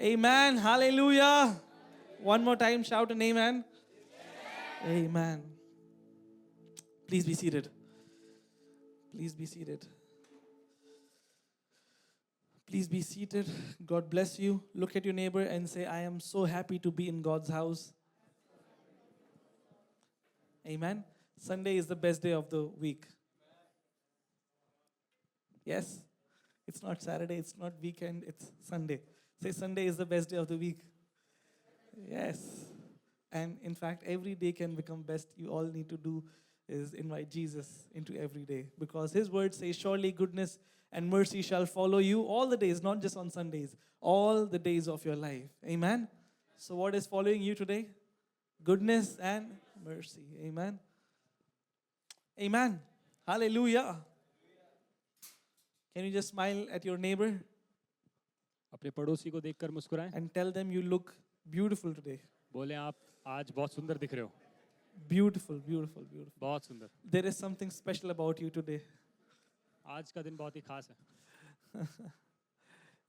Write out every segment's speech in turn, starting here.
Amen. Hallelujah. One more time, shout an amen. Amen. Please be seated. Please be seated. Please be seated. God bless you. Look at your neighbor and say, I am so happy to be in God's house. Amen. Sunday is the best day of the week. Yes? It's not Saturday, it's not weekend, it's Sunday. Say Sunday is the best day of the week. Yes. And in fact, every day can become best. You all need to do is invite Jesus into every day. Because his word says, surely goodness and mercy shall follow you all the days, not just on Sundays, all the days of your life. Amen? So what is following you today? Goodness and mercy. Amen? Amen. Hallelujah. Can you just smile at your neighbor अपने पड़ोसी को देखकर मुस्कुराएं and tell them you look beautiful today? बोले आप आज बहुत सुंदर दिख रहे हो Beautiful, beautiful, beautiful. बहुत सुंदर There is something special about you today. आज का दिन बहुत ही खास है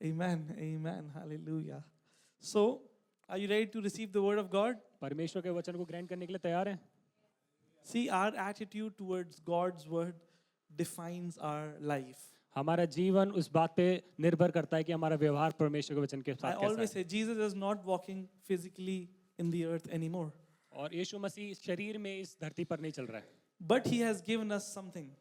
Amen, amen, hallelujah. So, are you ready to receive the word of God? परमेश्वर के वचन को ग्रहण करने के लिए तैयार हैं See, our attitude towards God's word defines our life. हमारा जीवन उस बात पे निर्भर करता है कि हमारा व्यवहार परमेश्वर के वचन के I साथ always कैसा है say Jesus is not walking physically in the earth anymore. और यीशु मसीह शरीर में इस धरती पर नहीं चल रहा है But he has given us something.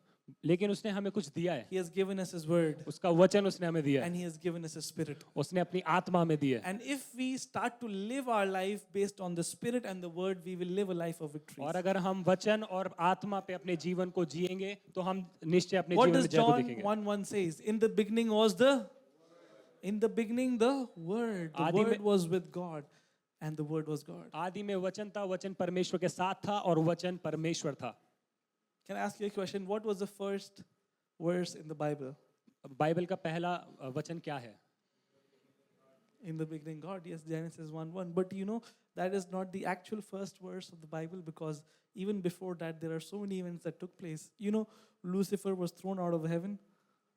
लेकिन उसने हमें कुछ दिया है He has given us his word उसका वचन उसने हमें दिया है and he has given us his spirit. उसने अपनी आत्मा में दिया है And if we start to live our life based on the spirit and the word, we will live a life of victory. और अगर हम वचन और आत्मा पे अपने जीवन को जिएंगे तो हम निश्चय अपने What जीवन does में जय को John देखेंगे 1:1 says? In the beginning the word. The आदि word में- was with God and the word was God. आदि में वचन था वचन परमेश्वर के साथ था और वचन परमेश्वर था Can I ask you a question? What was the first verse in the Bible? Bible का पहला वचन क्या है In the beginning, God. Yes, Genesis 1:1. But you know, that is not the actual first verse of the Bible because even before that, there are so many events that took place. You know, Lucifer was thrown out of heaven.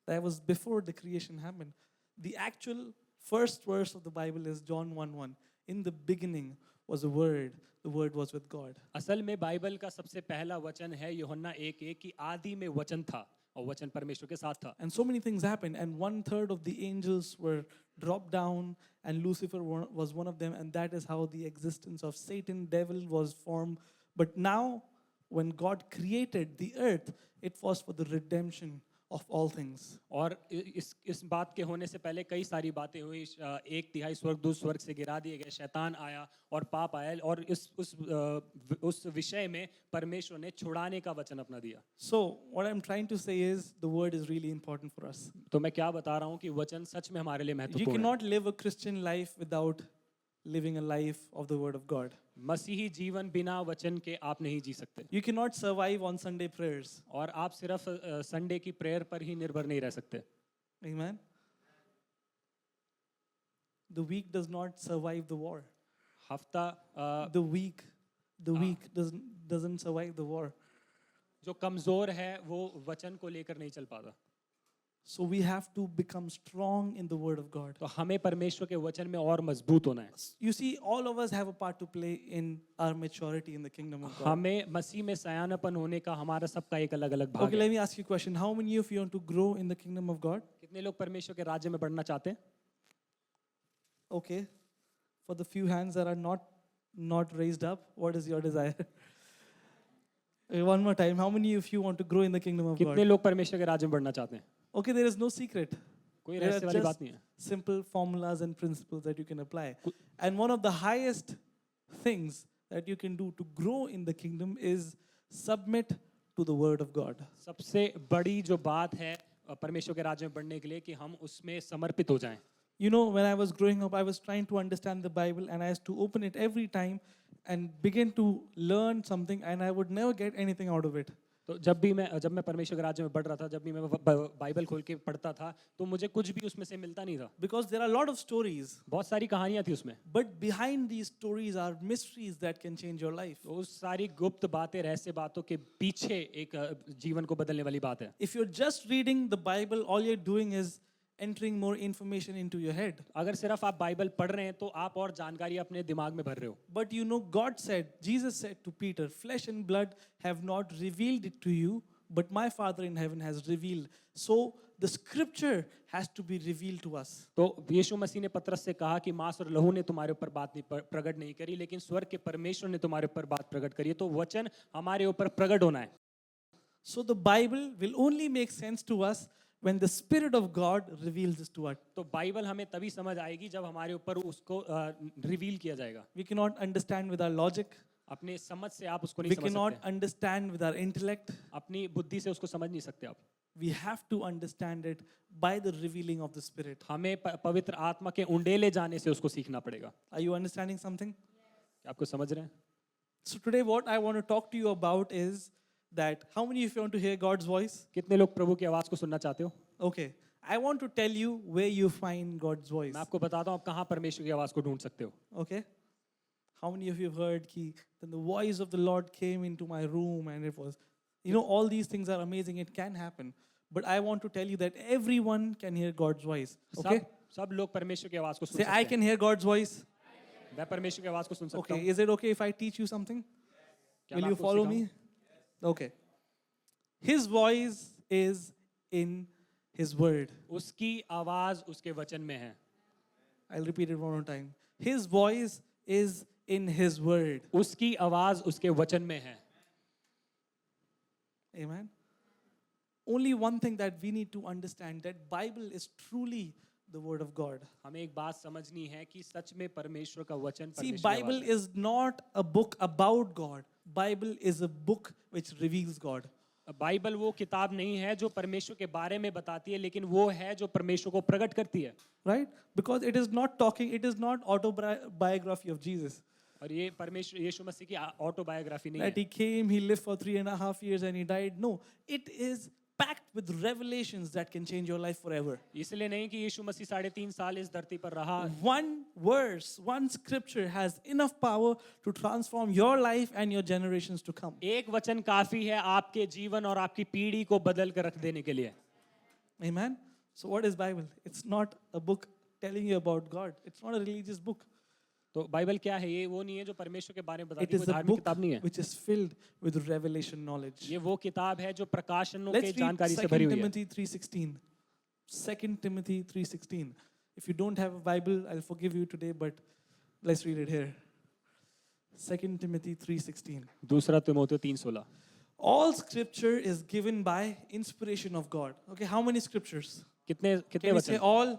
That was before the creation happened. The actual first verse of the Bible is John 1:1. In the beginning was a word. The word was with God. असल में Bible का सबसे पहला वचन है यूहन्ना 1:1 कि आदि में वचन था और वचन परमेश्वर के साथ था And so many things happened, and 1/3 of the angels were dropped down, and Lucifer was one of them, and that is how the existence of Satan, devil, was formed. But now, when God created the earth, it was for the redemption of all things. और इस बात के होने से पहले कई सारी बातें हुई 1/3 स्वर्गदूत स्वर्ग से गिरा दिए गए शैतान आया और पाप आया और उस विषय में परमेश्वर ने छुड़ाने का वचन अपना दिया So, what I'm trying to say is, the word is really important for us. तो मैं क्या बता रहा हूँ कि वचन सच में हमारे लिए You महत्वपूर्ण है cannot live a Christian life without living a life of the word of God. मसीही जीवन बिना वचन के आप नहीं जी सकते You cannot survive on Sunday prayers. और आप सिर्फ संडे की प्रेयर पर ही निर्भर नहीं रह सकते Amen. The weak does not survive the war. हफ्ता The weak doesn't survive the war. जो कमजोर है वो वचन को लेकर नहीं चल पाता So we have to become strong in the word of God. तो हमें परमेश्वर के वचन में और मजबूत होना है You see, all of us have a part to play in our maturity in the kingdom of God. हमें मसीह में सयानापन होने का हमारा सबका एक अलग अलग भाग Okay, है let me ask you a question. How many of you want to grow in the kingdom of God? कितने लोग परमेश्वर के राज्य में बढ़ना चाहते हैं Okay. For the few hands that are not raised up, what is your desire? Okay, one more time. How many of you want to grow in the kingdom of कितने God? लोग परमेश्वर के राज्य में बढ़ना चाहते हैं Okay, there is no secret. कोई There रहस्य are वाली just बात नहीं है simple formulas and principles that you can apply. And one of the highest things that you can do to grow in the kingdom is submit to the word of God. सबसे बड़ी जो बात है परमेश्वर के राज्य में बढ़ने के लिए कि हम उसमें समर्पित हो जाएं You know, when I was growing up, I was trying to understand the Bible and I used to open it every time and begin to learn something and I would never get anything out of it. तो जब मैं परमेश्वर के राज्य में बढ़ रहा था जब भी मैं बाइबल खोल के पढ़ता था तो मुझे कुछ भी उसमें से मिलता नहीं था Because there are a lot of stories, बहुत सारी कहानियां थी उसमें but behind these stories are mysteries that can change your life. तो उस सारी गुप्त बातें रहस्य बातों के पीछे एक जीवन को बदलने वाली बात है If you're just reading the Bible, all you're doing is entering more information into your head. अगर सिर्फ आप बाइबल पढ़ रहे हैं तो आप और जानकारी अपने दिमाग में भर रहे हो. But you know, God said, Jesus said to Peter, flesh and blood have not revealed it to you, but my Father in heaven has revealed. So the scripture has to be revealed to us. तो यीशु मसीह ने पतरस से कहा कि मांस और लहू ने तुम्हारे ऊपर बात नहीं प्रकट नहीं करी, लेकिन स्वर्ग के परमेश्वर ने तुम्हारे ऊपर बात प्रकट करी है. तो वचन हमारे ऊपर प्रकट होना है. So the Bible will only make sense to us when the Spirit of God reveals this to us. तो बाइबल हमें तभी समझ आएगी जब हमारे ऊपर उसको रिवील किया जाएगा. We cannot understand with our logic. अपने समझ से आप उसको We नहीं समझ cannot सकते. understand with our intellect. अपनी बुद्धि से उसको समझ नहीं सकते आप. We have to understand it by the revealing of the Spirit. हमें पवित्र आत्मा के उंडेले जाने से उसको सीखना पड़ेगा. Are you understanding something? क्या आपको समझ रहे हैं? So today what I want to talk to you about is that how many of you want to hear God's voice? कितने लोग प्रभु की आवाज को सुनना चाहते हो? Okay. I want to tell you where you find God's voice. मैं आपको बताता हूँ आप कहाँ परमेश्वर की आवाज को ढूंढ सकते हो. Okay? How many of you have heard ki, then the voice of the Lord came into my room and it was, all these things are amazing. It can happen. But I want to tell you that everyone can hear God's voice. Okay? सब लोग परमेश्वर की आवाज को सुन Say, सकते I हैं. can hear God's voice. मैं परमेश्वर की आवाज को सुन सकता Okay. हूँ. Is it okay if I teach you something? क्या Will मैं you आपको follow सिखाऊं? me? Okay. His voice is in His word. उसकी आवाज उसके वचन में है. I'll repeat it one more time. His voice is in His word. उसकी आवाज उसके वचन में है. Amen. Only one thing that we need to understand, that Bible is truly the word of God. हमें एक बात समझनी है कि सच में परमेश्वर का वचन See, परमेश्वर की Bible आवाज है. is not a book about God. Bible is a book which reveals God. Bible वो किताब नहीं है जो परमेश्वर के बारे में बताती है, लेकिन वो है जो परमेश्वर को प्रकट करती है. Right? Because it is not autobiography of Jesus. और ये परमेश्वर यीशु मसीह की ऑटोबायोग्राफी नहीं That है. He came, He lived for 3.5 years and He died. No, it is packed with revelations that can change your life forever. इसलिए नहीं कि यीशु मसीह 3.5 साल इस धरती पर रहा. One verse, one scripture has enough power to transform your life and your generations to come. एक वचन काफी है आपके जीवन और आपकी पीढ़ी को बदल कर रख देने के लिए. Amen. So what is Bible? It's not a book telling you about God. It's not a religious book. तो बाइबल क्या है? ये वो नहीं है जो परमेश्वर के बारे में It बताती है. is कोई a धार्मिक book किताब नहीं है. which is filled with revelation knowledge. ये वो किताब है जो प्रकाशनों Let's के read जानकारी से 2 भरी हुई है. Timothy 3:16. 2 Timothy 3:16. If you don't have a Bible, I'll forgive you today, but let's read it here. 2 Timothy 3:16. दूसरा तिमोथेयुस 3:16. All scripture is given by inspiration of God. Okay, how many scriptures? कितने Can we say वचन? all?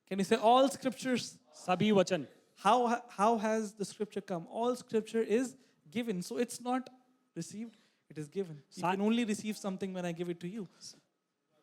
Can we say all scriptures? सभी वचन. How has the scripture come? All scripture is given. So it's not received, it is given. You can only receive something when I give it to you.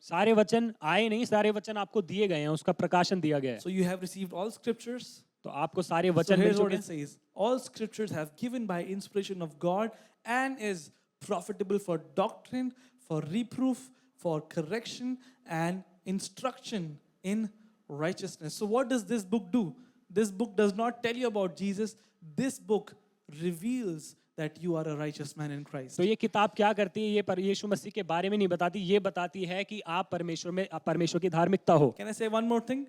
सारे वचन आए नहीं, सारे वचन आपको दिए गए हैं, उसका प्रकाशन दिया गया है. So you have received all scriptures. तो आपको सारे So वचन मिल here's what चुके it हैं. says. All scriptures have given by inspiration of God and is profitable for doctrine, for reproof, for correction and instruction in righteousness. So what does this book do? This book does not tell you about Jesus. This book reveals that you are a righteous man in Christ. तो ये किताब क्या करती है? ये पर यीशु मसीह के बारे में नहीं बताती, ये बताती है कि आप परमेश्वर की धार्मिकता हो. Can I say one more thing?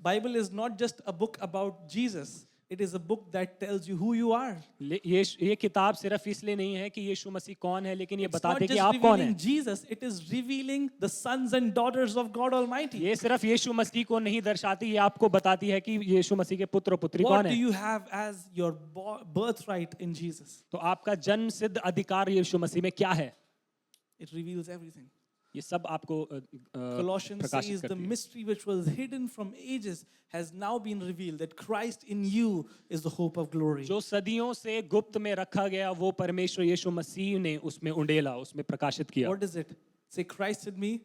Bible is not just a book about Jesus. It is a book that tells you who you are. ये किताब सिर्फ इसलिए नहीं है कि यीशु मसीह कौन है, लेकिन ये It's not बताते कि just आप कौन revealing हैं. Jesus. It is revealing the sons and daughters of God Almighty. ये सिर्फ यीशु मसीह को नहीं दर्शाती, ये आपको बताती है कि यीशु मसीह के पुत्र और पुत्री What कौन do है. you have as your birthright in Jesus? तो आपका जन्म सिद्ध अधिकार यीशु मसीह में क्या है? It reveals everything. ये सब आपको Colossians प्रकाशित says the करती है. mystery which was hidden from ages has now been revealed, that Christ in you is the hope of glory. जो सदियों से गुप्त में रखा गया वो परमेश्वर यीशु मसीह ने उसमें उंडेला, उसमें प्रकाशित किया. What is it? Say, Christ in me,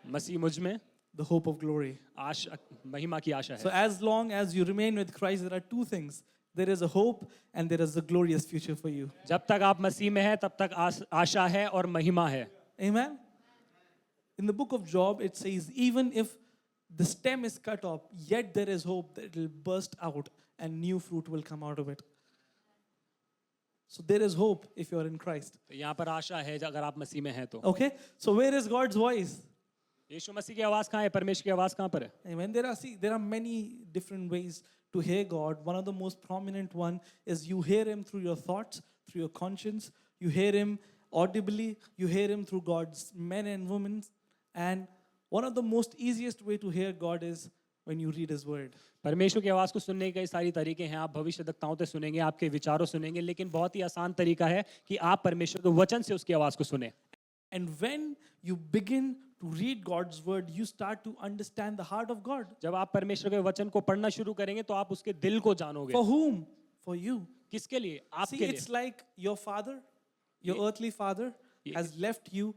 मसीह मुझ में the hope of glory. आशा, महिमा की आशा So है. as long as you remain with Christ, there are two things. There is a hope and there is a glorious future for you. जब तक आप मसीह में हैं तब तक आशा है और महिमा है. Amen? In the book of Job, it says, even if the stem is cut off, yet there is hope that it will burst out and new fruit will come out of it. So there is hope if you are in Christ. तो यहाँ पर आशा है अगर आप मसीह में हैं तो. Okay? So where is God's voice? यीशु मसीह की आवाज कहाँ है? परमेश्वर की आवाज कहाँ पर है? Amen. There are many different ways to hear God. One of the most prominent one is you hear Him through your thoughts, through your conscience. You hear Him audibly. You hear Him through God's men and women. And one of the most easiest way to hear God is when you read His Word. परमेश्वर की आवाज को सुनने के कई सारी तरीके हैं. आप भविष्यद्वक्ताओं से सुनेंगे, आपके विचारों सुनेंगे, लेकिन बहुत ही आसान तरीका है कि आप परमेश्वर के वचन से उसकी आवाज को सुने. And when you begin to read God's Word, you start to understand the heart of God. जब आप परमेश्वर के वचन को पढ़ना शुरू करेंगे तो आप उसके दिल को जानोगे. For whom? For you. किसके लिए? See, आपके लिए. it's like your father, your earthly father, Ye- has left you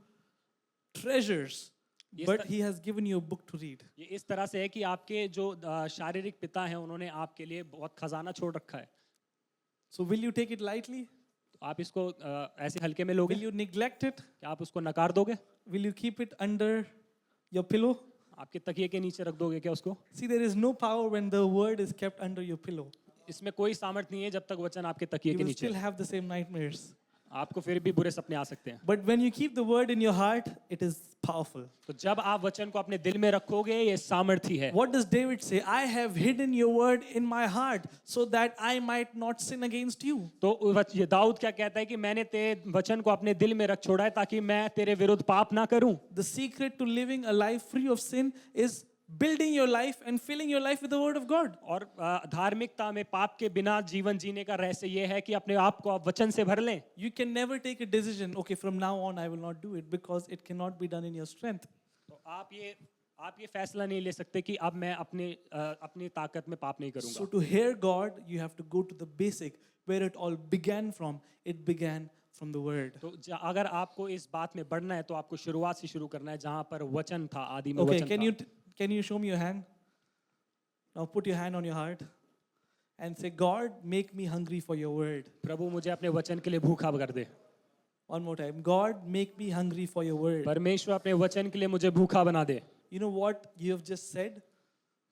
treasures, Yes, but sir. he has given you a book to read. ये इस तरह से है कि आपके जो शारीरिक पिता हैं उन्होंने आपके लिए बहुत खजाना छोड़ रखा है. So will you take it lightly? तो आप इसको ऐसे हल्के में Will लोगे? you neglect it? क्या आप उसको नकार दोगे? Will you keep it under your pillow? आपके तकिए के नीचे रख दोगे क्या उसको? See, there is no power when the word is kept under your pillow. इसमें कोई सामर्थ्य नहीं है जब तक वचन आपके तकिए You के will नीचे still है. have the same nightmares. आपको फिर भी बुरे सपने आ सकते हैं. But when you keep the word in your heart, it is powerful. तो जब आप वचन को अपने दिल में रखोगे ये सामर्थ्य है. What does David say? I have hidden your word in my heart so that I might not sin against you. तो ये दाऊद क्या कहता है कि मैंने तेरे वचन को अपने दिल में रख छोड़ा है ताकि मैं तेरे विरुद्ध पाप ना करूं. The secret to living a life free of sin is building your life and filling your life with the word of God. और धार्मिकता में पाप के बिना जीवन जीने का रहस्य ये है कि अपने आप को आप वचन से भर लें. You can never take a decision, okay, from now on I will not do it, because it cannot be done in your strength. तो आप ये फैसला नहीं ले सकते कि अब मैं अपनी ताकत में पाप नहीं So करूंगा. to hear God, you have to go to the basic, where it all began from. It began from the word. तो अगर आपको इस बात में बढ़ना है तो आपको शुरुआत से शुरू करना है जहां पर वचन था. आदि में Okay, वचन था. can you show me your hand? Now put your hand on your heart and say, God, make me hungry for your word. प्रभु मुझे अपने वचन के लिए भूखा कर दे. One more time. God, make me hungry for your word. परमेश्वर अपने वचन के लिए मुझे भूखा बना दे. You know what you have just said?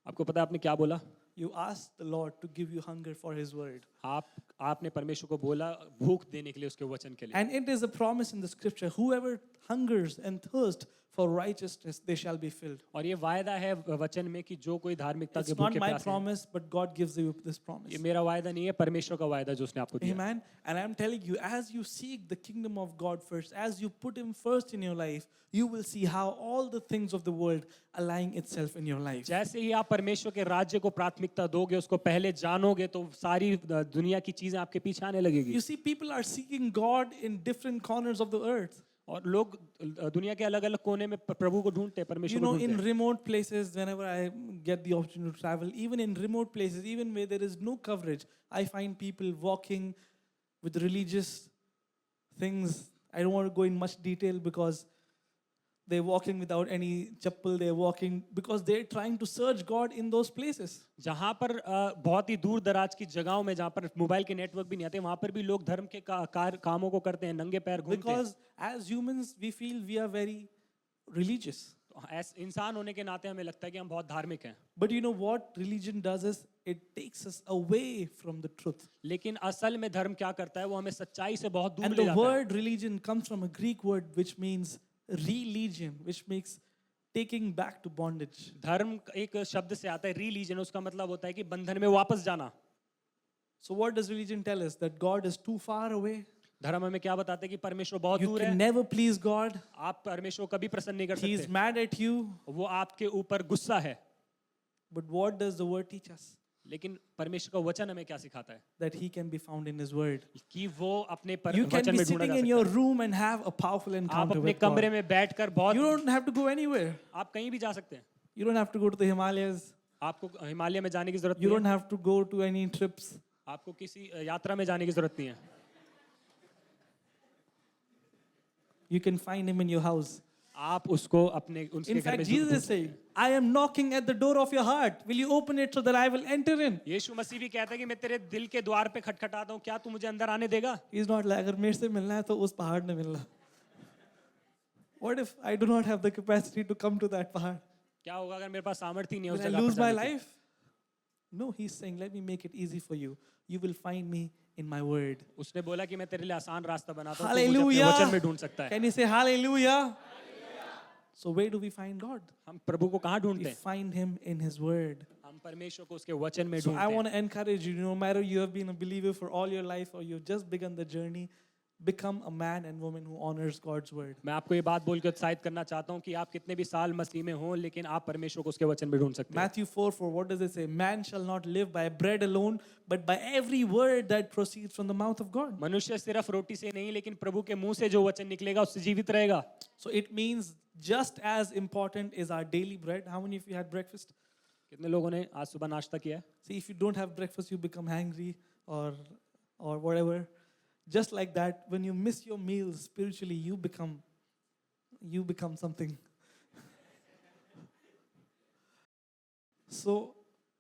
आपको पता है आपने क्या बोला? You asked the Lord to give you hunger for His word. आपने परमेश्वर को बोला भूख देने के लिए उसके वचन के लिए. And it is a promise in the scripture, whoever hungers and thirsts for righteousness, they shall be filled. और ये वायदा है वचन में कि जो कोई धार्मिकता के It's not भूखे my प्यासे हैं. promise, but God gives you this promise. ये मेरा वायदा नहीं है, परमेश्वर का वायदा जो उसने आपको दिया. Amen. And I'm telling you, as you seek the kingdom of God first, as you put Him first in your life, you will see how all the things of the world align itself in your life. जैसे ही आप परमेश्वर के राज्य को प्राथमिकता दोगे, उसको पहले जानोगे, तो सारी दुनिया की चीजें आपके पीछे आने लगेगी. You see, people are seeking God in different corners of the earth. और लोग दुनिया के अलग-अलग कोने में प्रभु को ढूंढते हैं, परमेश्वर You को know, ढूंढते in हैं. remote places, whenever I get the opportunity to travel, even in remote places, even where there is no coverage, I find people walking with religious things. I don't want to go in much detail because they're walking without any chappal. They're walking because they're trying to search God in those places. जहाँ पर बहुत ही दूर दराज की जगहों में जहाँ पर मोबाइल के नेटवर्क भी नहीं आते, वहाँ पर भी लोग धर्म के कामों को करते हैं, नंगे पैर घूमते हैं. Because as humans, we feel we are very religious. इंसान होने के नाते हमें लगता है कि हम बहुत धार्मिक हैं. But you know what religion does is it takes us away from the truth. लेकिन असल में धर्म क्या करता है, वो हमें सच्चाई से बहुत दूर And ले the जाता है. word religion comes from a Greek word which means religion, which makes taking back to bondage. धर्म एक शब्द से आता है रिलीजन, उसका मतलब होता है कि बंधन में वापस जाना. So what does religion tell us? That God is too far away. धर्म हमें क्या बताते हैं कि परमेश्वर बहुत You दूर can है. never please God. आप परमेश्वर को कभी प्रसन्न नहीं कर He is सकते. mad at you. वो आपके ऊपर गुस्सा है. But what does the word teach us? लेकिन परमेश्वर का वचन हमें क्या सिखाता है? That He can be found in His word. कि वो अपने You can वचन be में ढूंढा sitting जा in सकता your है. room and have a powerful आप encounter अपने with कमरे God. में बैठकर बहुत You don't have to go anywhere. आप कहीं भी जा सकते हैं. You don't have to go to the Himalayas. आपको हिमालय में जाने की जरूरत You नहीं don't है. have to go to any trips. आपको किसी यात्रा में जाने की जरूरत नहीं है. You can find Him in your house. आप उसको अपने उनके In घर fact, में Jesus is saying, I am knocking at the door of your heart. Will you open it so that I will enter in? यीशु मसीह भी कहता है कि मैं तेरे दिल के द्वार पे खटखटाता हूँ, क्या तू मुझे अंदर आने देगा? He's not like, अगर मेरे से मिलना है तो उस पहाड़ में मिलना. What if I do not have the capacity to come to that पहाड़? क्या होगा अगर मेरे पास सामर्थ्य नहीं है उस Will I जगह lose पर my जाने की? life? No, He's saying, let me make it easy for you. You will find me in my word. उसने बोला कि मैं तेरे लिए आसान रास्ता बनाता हूँ, तू मुझे अपने वचन में ढूंढ Hallelujah. सकता है. Can you say hallelujah? So where do we find God? हम प्रभु को कहाँ We ढूंढते हैं? find him in his word. हम परमेश्वर को उसके वचन में So I ढूंढते want हैं. to encourage you, no matter you have been a believer for all your life or you've just begun the journey, become a man and woman who honors God's word. मैं आपको ये बात बोल के उत्साहित करना चाहता हूँ कि आप कितने भी साल मसीह में हों, लेकिन आप परमेश्वर को उसके वचन में ढूंढ सकते हैं. Matthew 4:4, what does it say? Man shall not live by bread alone, but by every word that proceeds from the mouth of God. मनुष्य सिर्फ रोटी से नहीं, लेकिन प्रभु के मुंह से जो वचन निकलेगा उससे जीवित रहेगा. So it means just as important is our daily bread. How many of you had breakfast? कितने लोगों ने आज सुबह नाश्ता किया है? See, if you don't have breakfast, you become hungry or whatever. Just like that, when you miss your meals spiritually, you become something. So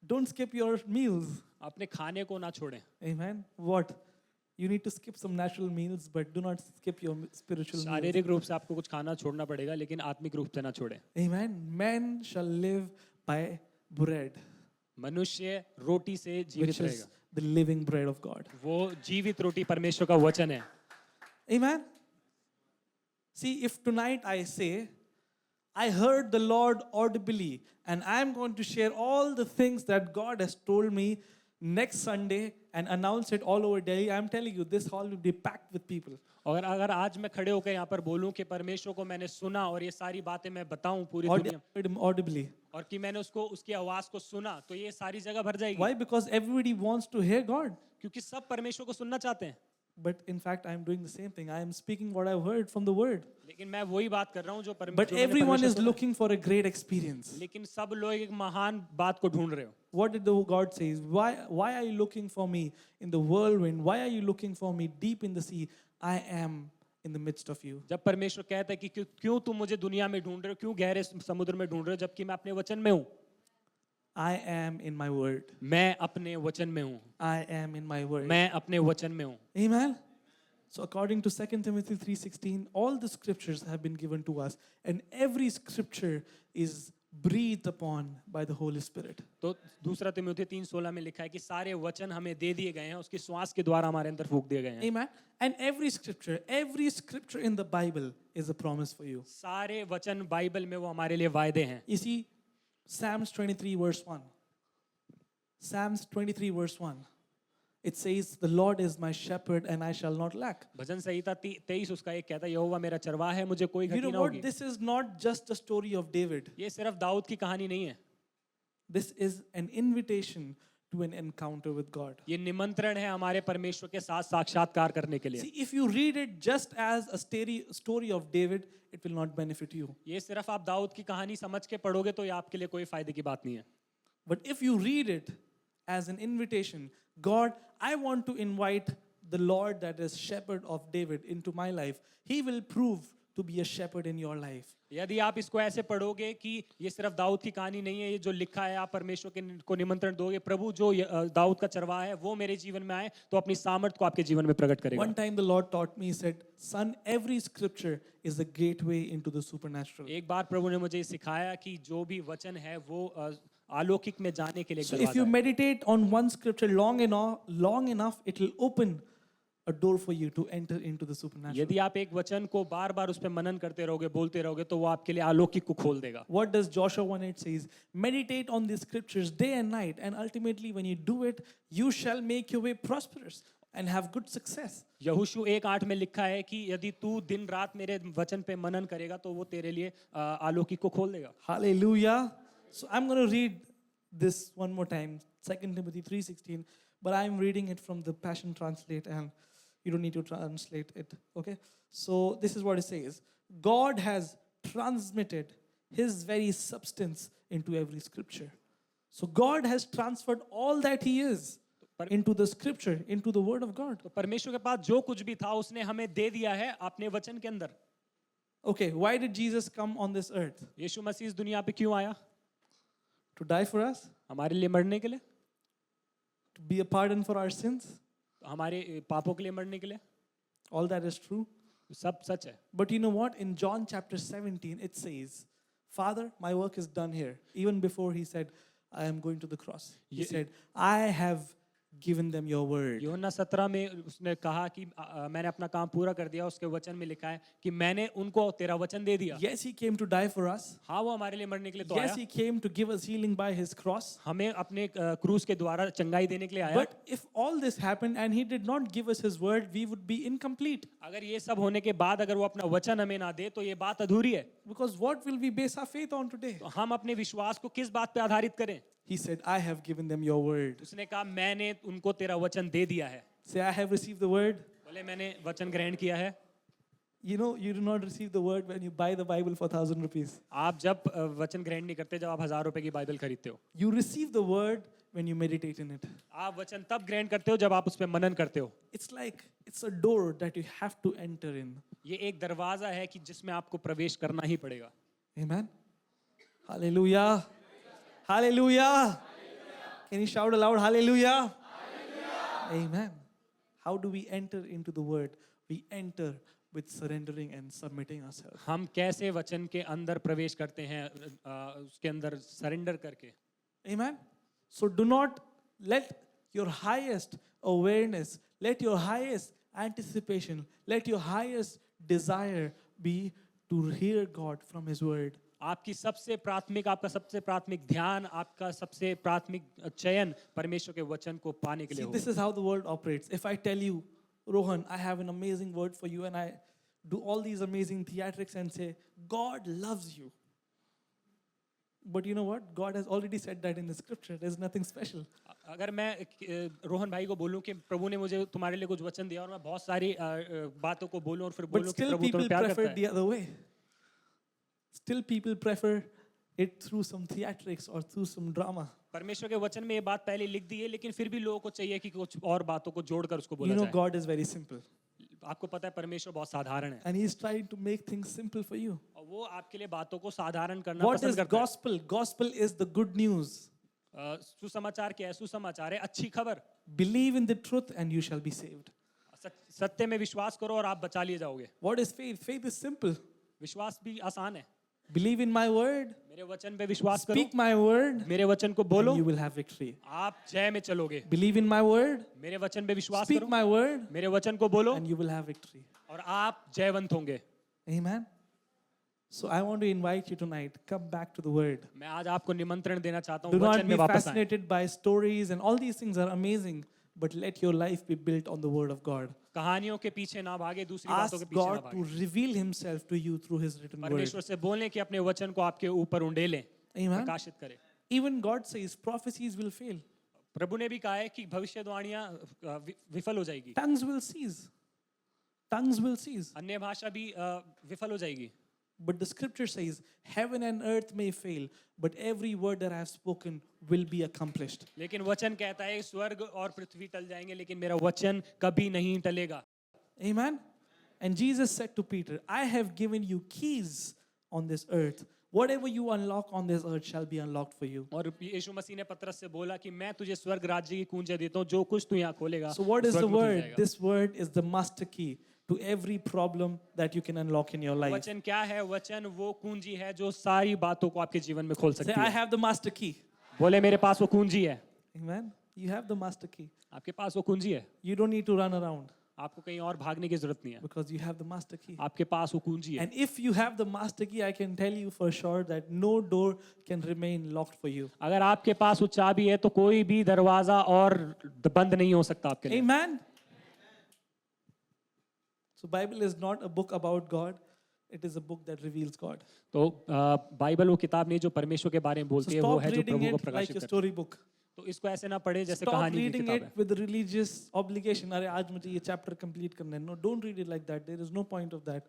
don't skip your meals. अपने खाने को ना छोड़ें. Amen. What? You need to skip some natural meals, but do not skip your spiritual meals. शारीरिक रूप से आपको कुछ खाना छोड़ना पड़ेगा, लेकिन आत्मिक रूप से ना छोड़ें. Amen. Men shall live by bread, मनुष्य रोटी से which जीवित is रहेगा. the living bread of God. वो जीवित रोटी परमेश्वर का वचन है. Amen. See, if tonight I say, I heard the Lord audibly, and I'm going to share all the things that God has told me next Sunday and announce it all over Delhi, I'm telling you, this hall will be packed with people. और अगर आज मैं खड़े होकर यहाँ पर बोलूं कि परमेश्वर को मैंने सुना और ये सारी बातें मैं बताऊं पूरी दुनिया, Audibly. और कि मैंने उसको उसकी आवाज को सुना, तो ये सारी जगह भर जाएगी. Why? Because everybody wants to hear God. क्योंकि सब परमेश्वर को सुनना चाहते हैं. But in fact, I'm doing the same thing. I am speaking what I've heard from the Word. लेकिन मैं वही बात कर रहा हूँ जो But परमेश्वर. everyone is looking for a great experience. लेकिन सब लोग एक महान बात को ढूंढ रहे हो. What did the God say? Why are you looking for me in the whirlwind? Why are you looking for me deep in the sea? I am in the midst of you. जब परमेश्वर कहता है कि क्यों तुम मुझे दुनिया में ढूंढ रहे हो, क्यों गहरे समुद्र में ढूंढ रहे हो, जबकि मैं अपने वचन में हूँ. I am in my word. मैं अपने वचन में हूँ. I am in my word. मैं अपने वचन में हूँ. Amen. So according to 2 Timothy 3:16, all the scriptures have been given to us, and every scripture is breathed upon by the Holy Spirit. तो दूसरा तिमोथी 3:16 में लिखा है कि सारे वचन हमें दे दिए गए हैं, उसकी श्वास के द्वारा हमारे अंदर फूंक दिए गए हैं. Amen. And every scripture in the Bible is a promise for you. सारे वचन बाइबल में वो हमारे लिए वायदे हैं. You see, Psalms 23 verse 1. Psalms 23 verse 1. It says, the Lord is my shepherd and I shall not lack. भजन संहिता 23 उसका एक कहता है, यहोवा मेरा चरवाहा है, मुझे कोई You घटी know ना what? होगी. This is not just a story of David. ये सिर्फ दाऊद की कहानी नहीं है. This is an invitation to an encounter with God. ये निमंत्रण है हमारे परमेश्वर के साथ साक्षात्कार करने के लिए. See, if you read it just as a story of David, it will not benefit you. ये सिर्फ आप दाऊद की कहानी समझ के पढ़ोगे तो ये आपके लिए कोई फायदे की बात नहीं है. But if you read it as an invitation, God, I want to invite the Lord that is shepherd of David into my life. He will prove to be a shepherd in your life. यदि आप इसको ऐसे पढ़ोगे कि ये सिर्फ दाऊद की कहानी नहीं है, ये जो लिखा है आप परमेश्वर को निमंत्रण दोगे, प्रभु जो दाऊद का चरवाहा है वो मेरे जीवन में आए, तो अपनी सामर्थ को आपके जीवन में प्रकट करेगा. One time the Lord taught me, he said, son, every scripture is a gateway into the supernatural. एक बार प्रभु ने मुझे सिखाया कि जो भी वचन है वो अलौकिक में जाने के लिए एक So if दरवाजा you है. meditate on one scripture long enough, it will open a door for you to enter into the supernatural. यदि आप एक वचन को बार-बार उस पे मनन करते रहोगे, बोलते रहोगे, तो वो आपके लिए अलौकिक को खोल देगा. What does Joshua 1:8 says? Meditate on the scriptures day and night, and ultimately when you do it, you shall make your way prosperous and have good success. यहोशू 1:8 में लिखा है कि यदि तू दिन रात मेरे वचन पे मनन करेगा तो वो तेरे लिए अलौकिक को खोल देगा. Hallelujah. So I'm going to read this one more time, 2 Timothy 3:16, but I'm reading it from the Passion Translate, and you don't need to translate it, okay? So this is what it says. God has transmitted his very substance into every scripture. So God has transferred all that he is into the scripture, into the word of God. तो परमेश्वर के पास जो कुछ भी था उसने हमें दे दिया है अपने वचन के अंदर. Okay, why did Jesus come on this earth? यीशु मसीह इस दुनिया पे क्यों आया? To die for us? हमारे लिए मरने के लिए, To be a pardon for our sins? हमारे पापों के लिए मरने के लिए. All that is true. सब सच है. But you know what? In John chapter 17, it says, Father, my work is done here. Even before he said, I am going to the cross. He said, I have given them your word. यूहन्ना 17 में उसने कहा कि मैंने अपना काम पूरा कर दिया. उसके वचन में लिखा है कि मैंने उनको तेरा वचन दे दिया. Yes, he came to die for us. हाँ, वो हमारे लिए मरने के लिए तो Yes, आया. he came to give us healing by his cross. हमें अपने क्रूस के द्वारा चंगाई देने के लिए आया. But if all this happened and he did not give us his word, we would be incomplete. अगर ये सब होने के बाद अगर वो अपना वचन हमें ना दे तो ये बात अधूरी है. Because what will we base our faith on today? तो हम अपने विश्वास को किस बात पे आधारित करें? He said, I have given them your word. उसने कहा मैंने उनको तेरा वचन दे दिया है. Say, I have received the word. बोले मैंने वचन ग्रहण किया है. You know, you do not receive the word when you buy the Bible for 1,000 rupees. आप जब वचन ग्रहण नहीं करते जब आप 1000 रुपए की बाइबल खरीदते हो. You receive the word when you meditate in it. आप वचन तब ग्रहण करते हो जब आप उस पे मनन करते हो. It's like, it's a door that you have to enter in. ये एक दरवाजा है कि जिसमें आपको प्रवेश करना ही पड़ेगा. Amen. Hallelujah. Hallelujah. Can you shout aloud, hallelujah? Amen. How do we enter into the word? We enter with surrendering and submitting ourselves. हम कैसे वचन के अंदर प्रवेश करते हैं उसके अंदर सरेंडर करके. Amen. So do not let your highest awareness, let your highest anticipation, let your highest desire be to hear God from his word. आपकी सबसे प्राथमिक आपका सबसे प्राथमिक ध्यान आपका सबसे प्राथमिक चयन परमेश्वर के वचन को पाने के लिए See, हो. this is how the world operates. If I tell you, Rohan, I have an amazing word for you, and I do all these amazing theatrics and say, God loves you. But you know what? God has already said that in the scripture. There's nothing special. अगर मैं रोहन भाई को बोलूं कि प्रभु ने मुझे तुम्हारे लिए कुछ वचन दिया और मैं बहुत सारी बातों को बोलूं और फिर But बोलूं कि still प्रभु people तुम्हें प्यार prefer करता it है. the other way. Still people prefer it through some theatrics or through some drama. परमेश्वर के वचन में ये बात पहले लिख दी है लेकिन फिर भी लोगों को चाहिए कि कुछ और बातों को जोड़कर उसको बोला You know, जाए. God is very simple. आपको पता है परमेश्वर बहुत साधारण है And He's trying to make things simple for you. और वो आपके लिए बातों को साधारण करना What पसंद is करता है. gospel? Gospel is the good news. सुसमाचार क्या है? सुसमाचार है अच्छी खबर. Believe in the truth and you shall be saved. सत्य में विश्वास करो और आप बचा लिए जाओगे. What is faith? Faith is simple. विश्वास भी आसान है. Believe in my word. मेरे वचन पे विश्वास करो. Speak my word. मेरे वचन को बोलो. And you will have victory. आप जय में चलोगे. Believe in my word. मेरे वचन पे विश्वास Speak करो. my word. मेरे वचन को बोलो. And you will have victory. और आप जयवंत होंगे. Amen. So I want to invite you tonight. Come back to the word. मैं आज आपको निमंत्रण देना चाहता हूँ Do not वचन be में वापस आएं. fascinated by stories and all these things are amazing. But let your life be built on the word of God. कहानियों के पीछे ना भागे दूसरी बातों के Ask पीछे ना God to भागे. reveal himself to you through his written word. परमेश्वर से बोलें कि अपने वचन को आपके ऊपर उंडेलें. Amen. प्रकाशित करें. Even God says prophecies will fail. प्रभु ने भी कहा है कि भविष्यवाणियां विफल हो जाएगी. Tongues will cease. Tongues will cease. अन्य भाषा भी विफल हो जाएगी. But the scripture says, heaven and earth may fail, but every word that I have spoken will be accomplished. लेकिन वचन कहता है स्वर्ग और पृथ्वी टल जाएंगे लेकिन मेरा वचन कभी नहीं टलेगा. Amen. And Jesus said to Peter, I have given you keys on this earth. Whatever you unlock on this earth shall be unlocked for you. और यीशु मसीह ने पतरस से बोला कि मैं तुझे स्वर्ग राज्य की कुंजियां देता हूं जो कुछ तू यहाँ खोलेगा. So what is स्वर्ग the में खुल word? जाएगा. This word is the master key to every problem that you can unlock in your life. वचन क्या है? वचन वो कुंजी है जो सारी बातों को आपके जीवन में खोल Say, सकती I है. have the master key. बोले मेरे पास वो कुंजी है. Amen. You have the master key. आपके पास वो कुंजी है. You don't need to run around आपको कहीं और भागने की जरूरत नहीं है. because you have the master key. आपके पास वो कुंजी है. And if you have the master key, I can tell you for sure that no door can remain locked for you. अगर आपके पास वो चाबी है तो कोई भी दरवाजा और बंद नहीं हो सकता आपके लिए. Amen. So Bible is not a book about God. It is a book that reveals God. तो बाइबल वो किताब नहीं जो परमेश्वर के बारे में So बोलती है वो stop है जो reading प्रभु को it like प्रकाशित a करती है. story book. तो इसको ऐसे ना पढ़े जैसे Stop कहानी की reading किताब it है. with religious obligation. अरे आज मुझे ये chapter complete करना है. No, don't read it like that. There is no point of that.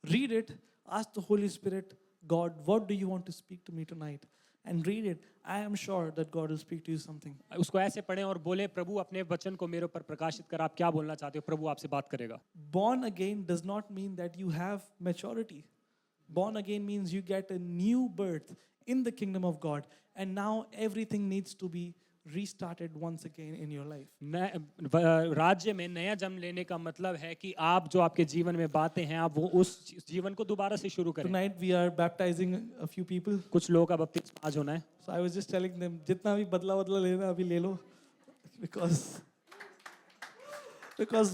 Read it. Ask the Holy Spirit, God, what do you want to speak to me tonight? And read it. I am sure that God will speak to you something. उसको ऐसे पढ़ें और बोले प्रभु अपने वचन को मेरे ऊपर प्रकाशित कर. आप क्या बोलना चाहते हो? प्रभु आपसे बात करेगा. Born again does not mean that you have maturity. Born again means you get a new birth in the kingdom of God. And now everything needs to be restarted once again in your life. राज्य में नया जन्म लेने का मतलब है कि आप जो आपके जीवन में बातें हैं आप वो उस जीवन को दोबारा से शुरू करें. Tonight we are baptizing a few people. कुछ लोगों का बपतिस्मा आज होना है. So I was just telling them, जितना भी बदला लेना अभी ले लो, Because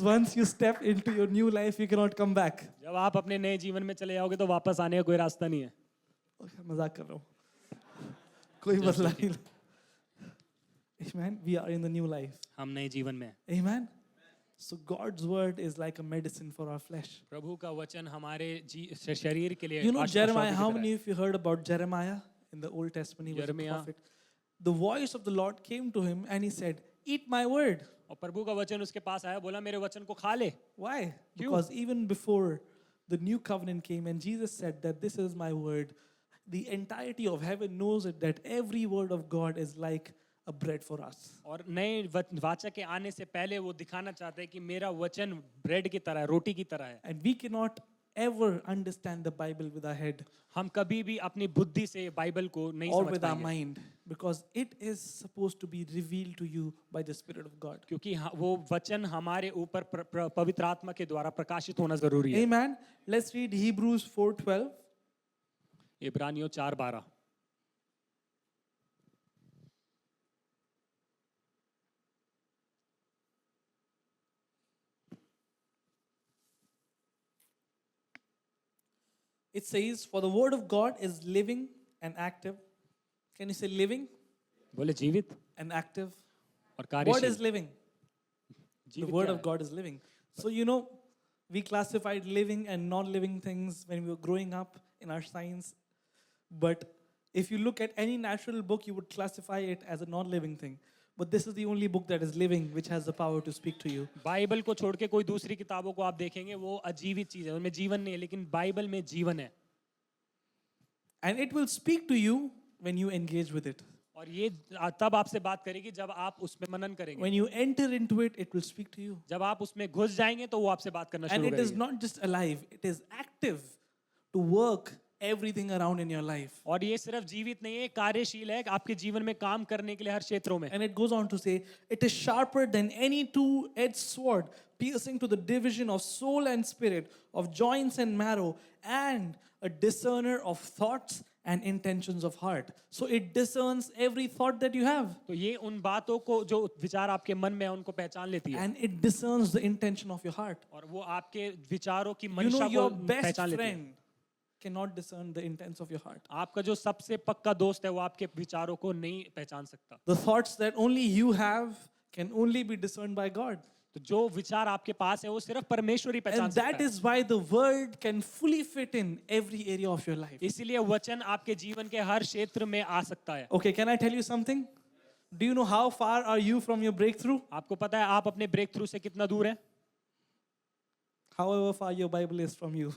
once you step into your new life, you cannot come back. जब आप अपने नए जीवन में चले जाओगे तो वापस आने का कोई रास्ता नहीं है. Okay, मजाक कर रहा हूँ. कोई मसला नहीं. Amen. We are in the new life. हम नए जीवन में हैं. Amen. So God's word is like a medicine for our flesh. प्रभु का वचन हमारे शरीर के लिए You know औषधि Jeremiah, की how तरह many है. of you heard about Jeremiah in the Old Testament? He was a Jeremiah. prophet. The voice of the Lord came to him and he said, "Eat my word." और प्रभु का वचन उसके पास आया, बोला मेरे वचन को खा ले. Why? क्यों? Because even before the new covenant came and Jesus said that this is my word, the entirety of heaven knows it that every word of God is like a bread for us. और नए वाचा के आने से पहले वो दिखाना चाहते हैं कि मेरा वचन ब्रेड की तरह है, रोटी की तरह है. And we cannot ever understand the Bible with our head हम कभी भी अपनी बुद्धि से बाइबल को नहीं or समझ with our पाएंगे, mind because it is supposed to be revealed to you by the Spirit of God. क्योंकि वो वचन हमारे ऊपर पवित्र आत्मा के द्वारा प्रकाशित होना जरूरी है. Amen. Let's read Hebrews 4:12. इब्रानियों 4:12. It says, "For the word of God is living and active." Can you say living बोले जीवित and active? और What is कार्यशील. living? The जीवित word क्या of है? God is living. So you know, we classified living and non-living things when we were growing up in our science. But if you look at any natural book, you would classify it as a non-living thing. But this is the only book that is living, which has the power to speak to you. Bible को छोड़ के कोई दूसरी किताबों को आप देखेंगे वो अजीवित चीज है, उनमें जीवन नहीं है, लेकिन बाइबल में जीवन है. And it will speak to you when you engage with it. और ये तब आपसे बात करेगी जब आप उसमें मनन करेंगे. When you enter into it, it will speak to you. जब आप उसमें घुस जाएंगे तो वो आपसे बात करना And शुरू it is करेगी. not just alive, it is active to work everything around in your life. और ये सिर्फ जीवित नहीं है, कार्यशील है, आपके जीवन में काम करने के लिए हर क्षेत्रों में. And it goes on to say, "It is sharper than any two-edged sword, piercing to the division of soul and spirit, of joints and marrow, and a discerner of thoughts and intentions of heart." So it discerns every thought that you have. तो ये उन बातों को जो विचार आपके मन में है उनको पहचान लेती है. And it discerns the intention of your heart. और वो आपके विचारों की You मंशा know, को your best पहचान लेती है. friend cannot discern the intents of your heart. आपका जो सबसे पक्का दोस्त है वो आपके विचारों को नहीं पहचान सकता. The thoughts that only you have can only be discerned by God. तो जो विचार आपके पास है वो सिर्फ परमेश्वर ही पहचान And सकता that है. is why the word can fully fit in every area of your life. इसीलिए वचन आपके जीवन के हर क्षेत्र में आ सकता है. Okay, can I tell you something? Do you know how far are you from your breakthrough? आपको पता है आप अपने ब्रेक थ्रू से कितना दूर है? However far your Bible is from you.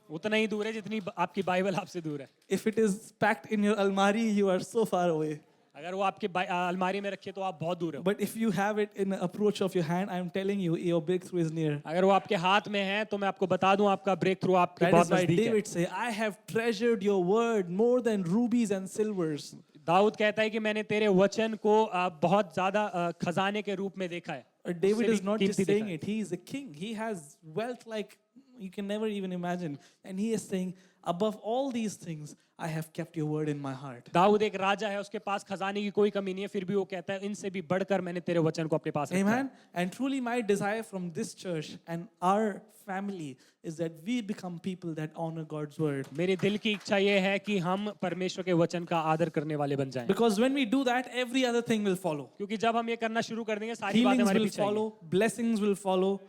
उतना ही दूर है जितनी आपकी बाइबल आपसे दूर है. If it is packed in your almari, you are so far away. अगर वो आपके अलमारी में रखे तो आप बहुत दूर हो. But if you have it in the approach of your hand, I am telling you, your breakthrough is near. अगर वो आपके हाथ में है तो मैं आपको बता दूं आपका ब्रेक थ्रू आपके That बहुत is why नजदीक है. David say, "I have treasured your word more than rubies and silvers." Dawood कहता है कि मैंने तेरे वचन को बहुत ज्यादा खजाने के रूप में देखा है. David उससे is भी not just कीमती saying देखा है. it. He is a king. He has wealth like you can never even imagine. And he is saying, "Above all these things, I have kept your word in my heart." Dawood एक राजा है, उसके पास खजाने की कोई कमी नहीं है, फिर भी वो कहता है इनसे भी बढ़कर मैंने तेरे वचन को अपने पास रखा है. Amen. And truly my desire from this church and our family is that we become people that honor God's word. मेरी दिल की इच्छा ये है कि हम परमेश्वर के वचन का आदर करने वाले बन जाएं. Because when we do that, every other thing will follow. क्योंकि जब हम ये करना शुरू कर देंगे सारी बातें Healings हमारे will पीछे आएंगी. follow, blessings will follow,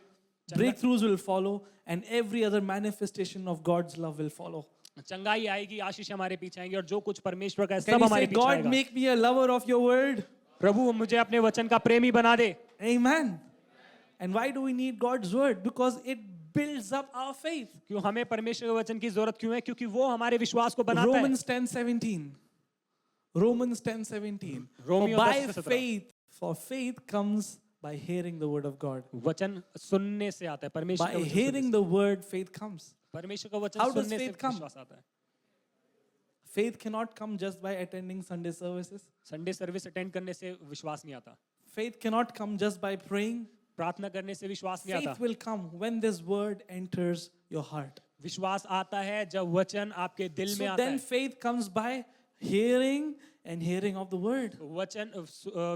breakthroughs will follow, and every other manifestation of God's love will follow. चंगाई आएगी, आशीष हमारे पीछे आएंगे और जो कुछ परमेश्वर का है Can सब you हमारे say, पीछे "God, आएगा. make me a lover of your word"? प्रभु मुझे अपने वचन का प्रेमी बना दे. Amen. And why do we need God's word? Because it builds up our faith. क्यों हमें परमेश्वर के वचन की जरूरत क्यों है? क्योंकि वो हमारे विश्वास को बनाता है. Romans 10:17. Romans 10:17. Romeo For 10 by से 17. faith, for faith comes by hearing the word of God. वचन सुनने से आता है. परमेश्वर By का वचन hearing सुनने the word, faith comes. से. परमेश्वर का वचन How does सुनने से faith come? विश्वास आता है. Faith cannot come just by attending Sunday services. Sunday service attend करने से विश्वास नहीं आता. Faith cannot come just by praying. प्रार्थना करने से विश्वास नहीं आता. Faith will come when this word enters your heart. विश्वास आता है जब वचन आपके दिल में So आता then है. faith comes by hearing and hearing of the word. वचन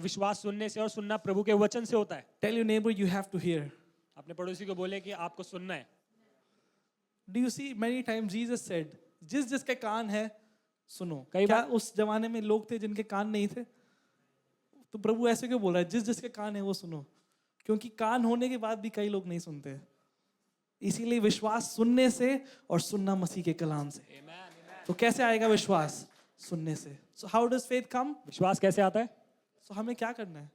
विश्वास सुनने से और सुनना प्रभु के वचन से होता है. Tell your neighbor you have to hear. अपने पड़ोसी को बोले कि आपको सुनना है. Do you see many times Jesus said, जिस जिसके कान है सुनो. कई क्या बार- उस जमाने में लोग थे जिनके कान नहीं थे? तो प्रभु ऐसे क्यों बोल रहा है जिस जिसके कान है वो सुनो? क्योंकि कान होने के बाद भी कई लोग नहीं सुनते. इसीलिए विश्वास सुनने से और सुनना मसीह के कलाम से. तो कैसे आएगा विश्वास? सुनने से. So how does faith come? विश्वास कैसे आता है? So हमें क्या करना है?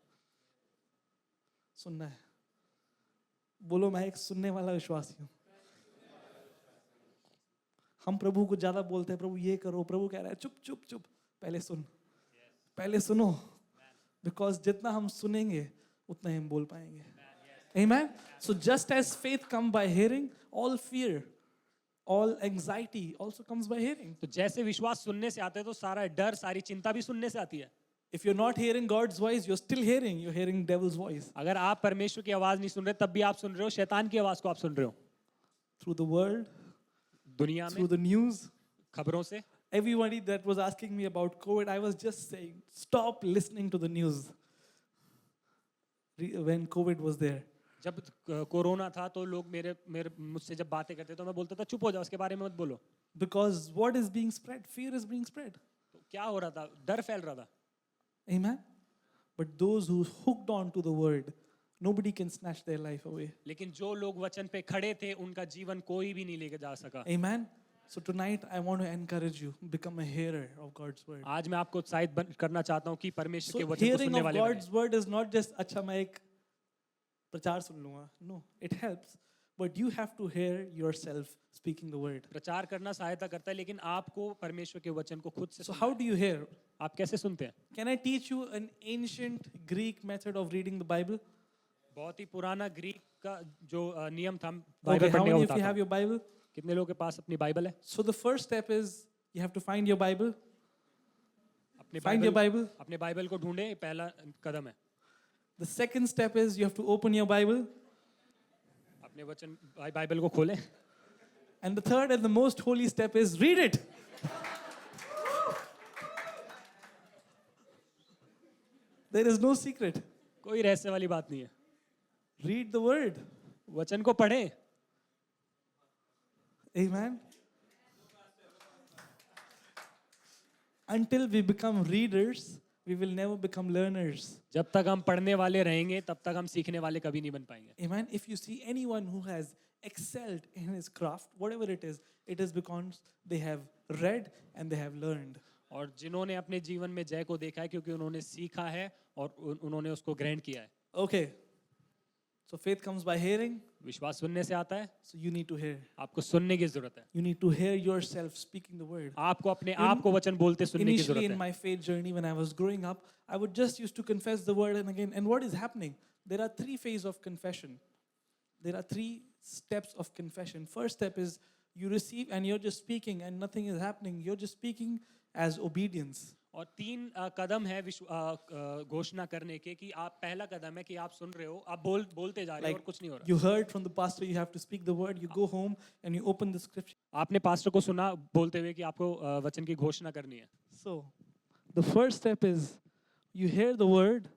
सुनना है. बोलो मैं एक सुनने वाला विश्वासी हूं. हम प्रभु को ज्यादा बोलते हैं, प्रभु ये करो, प्रभु कह रहा है चुप चुप चुप, पहले सुन, पहले सुनो. बिकॉज जितना हम सुनेंगे उतना ही हम बोल पाएंगे. Amen. So just as faith comes by hearing, all fear, all anxiety also comes by hearing. तो जैसे विश्वास सुनने से आता है तो सारा डर, सारी चिंता भी सुनने से आती है. If you're not hearing God's voice, you're still hearing. You're hearing devil's voice अगर आप परमेश्वर की आवाज नहीं सुन रहे तब भी आप सुन रहे हो शैतान की आवाज को आप सुन रहे हो. through the world, दुनिया through में the news. खबरों से. Everybody that was asking me about COVID, I was just saying, stop listening to the news. When COVID was there. जब कोरोना था तो लोग मुझसे जब बातें करते तो मैं बोलता था चुप हो जाओ, उसके बारे में मत बोलो. Because what is being spread? Fear is being spread. तो क्या हो रहा था? डर फैल रहा था. Amen. But those who hooked on to the word, nobody can snatch their life away. लेकिन जो लोग वचन पे खड़े थे उनका जीवन कोई भी नहीं लेके जा सका. Amen. So tonight I want to encourage you, become a hearer of God's word. आज मैं आपको उत्साहित करना चाहता हूँ कि परमेश्वर So के वचन को hearing सुनने of वाले God's बने. word is not just अच्छा मैं एक प्रचार सुन लूँगा. No, it helps. But you have to hear yourself speaking the word. प्रचार करना सहायता करता है लेकिन आपको परमेश्वर के वचन को खुद से So सुनना how है. do you hear? आप कैसे सुनते हैं? Can I teach you an ancient Greek method of reading the Bible? बहुत ही पुराना ग्रीक का जो नियम था Okay, बाइबल how पढ़ने का many of you बताता have हूँ. your Bible? कितने लोगों के पास अपनी बाइबल है? So the first step is you have to find your Bible. अपने Find your Bible. अपने बाइबल को ढूंढे, ये पहला कदम है. The second step is you have to open your Bible. अपने वचन बाइबल को खोलें. And the third and the most holy step is read it. There is no secret. कोई रहस्य वाली बात नहीं है. Read the word. वचन को पढ़ें. Amen. Until we become readers, we will never become learners. जब तक हम पढ़ने वाले रहेंगे तब तक हम सीखने वाले कभी नहीं बन पाएंगे. Amen. If you see anyone who has excelled in his craft, whatever it is because they have read and they have learned. और जिन्होंने अपने जीवन में जय को देखा है क्योंकि उन्होंने सीखा है और उन्होंने उसको ग्रहण किया है. Okay. So faith comes by hearing. विश्वास सुनने से आता है. So you need to hear. आपको सुनने की जरूरत है. You need to hear yourself speaking the word. आपको अपने आप को वचन बोलते सुनने की Initially जरूरत in है. my faith journey, when I was growing up, I would just used to confess the word and again. And what is happening? There are three phases of confession. There are three steps of confession. First step is you receive and you're just speaking and nothing is happening. You're just speaking as obedience. और तीन कदम है घोषणा करने के कि आप पहला कदम है कि आप सुन रहे हो, आप बोलते जा रहे हो और कुछ नहीं हो रहा. You heard from the pastor, you have to speak the word. You go home and you open the scripture. आपने पास्टर को सुना बोलते हुए कि आपको वचन की घोषणा करनी है. So, the first step is you hear the word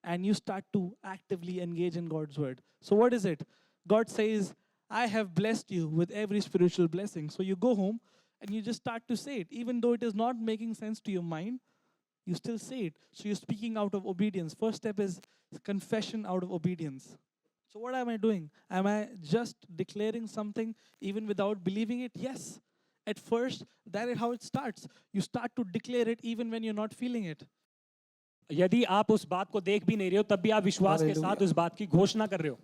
and you start to actively engage in God's word. So, what is it? God says, I have blessed you with every spiritual blessing. So, you go home and you just start to say it. Even though it is not making sense to your mind, you still say it. So, you're speaking out of obedience. First step is confession out of obedience. So, what am I doing? Am I just declaring something even without believing it? Yes. At first, that is how it starts. You start to declare it even when you're not feeling it. यदि आप उस बात को देख भी नहीं रहे हो तब भी आप विश्वास के साथ उस बात की घोषणा कर रहे हो.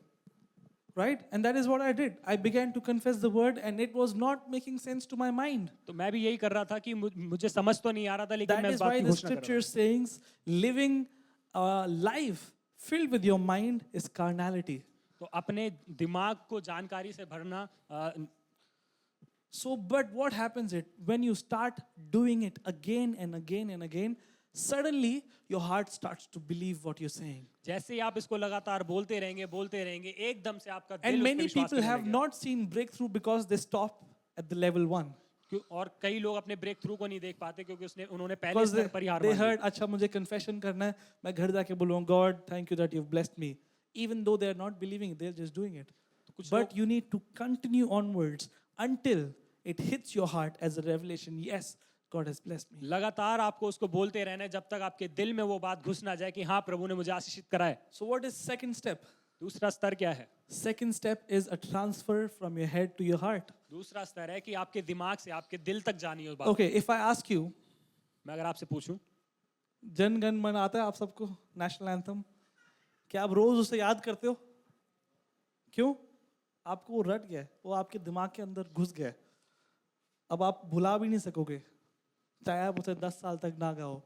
Right? And that is what I did. I began to confess the word and it was not making sense to my mind. तो मैं भी यही कर रहा था कि मुझे समझ तो नहीं आ रहा था लेकिन That मैं is इस बात why की the घोषणा कर रहा scripture saying living a life filled with your mind is carnality. था. तो अपने दिमाग को जानकारी से भरना. So, but what happens it when you start doing it again and again and again, suddenly your heart starts to believe what you're saying. जैसे ही आप इसको लगातार बोलते रहेंगे एकदम से आपका दिल And उस पे many विश्वास people करने have लगेगा. not seen breakthrough because they stop at the level 1. और कई लोग अपने ब्रेक थ्रू को नहीं देख पाते क्योंकि उन्होंने पहले Because स्तर पर ही हार they मान ली। heard, अच्छा मुझे confession करना है, मैं घर जाके बोलूँगा, God, thank you that you've blessed me. Even though they are not believing, they're just doing it. कुछ But you need to continue onwards until it hits your heart as a revelation. Yes, God has blessed me. लगातार आपको उसको बोलते रहना है जब तक आपके दिल में वो बात घुस ना जाए कि हाँ प्रभु ने मुझे आशीषित करा है। So what is second step? दूसरा स्तर क्या है? Second step is a transfer from your head to your heart. दूसरा स्तर है कि आपके दिमाग से आपके दिल तक जानी है उस बात। Okay, if I ask you, मैं अगर आपसे पूछूं, जन गण मन आता है आप सबको, नेशनल एंथम, क्या आप रोज उसे याद करते हो? क्यों? आपको वो रट गया है, वो आपके दिमाग के अंदर घुस गया है, अब आप भुला भी नहीं सकोगे, चाहे आप उसे 10 साल तक ना गाओ,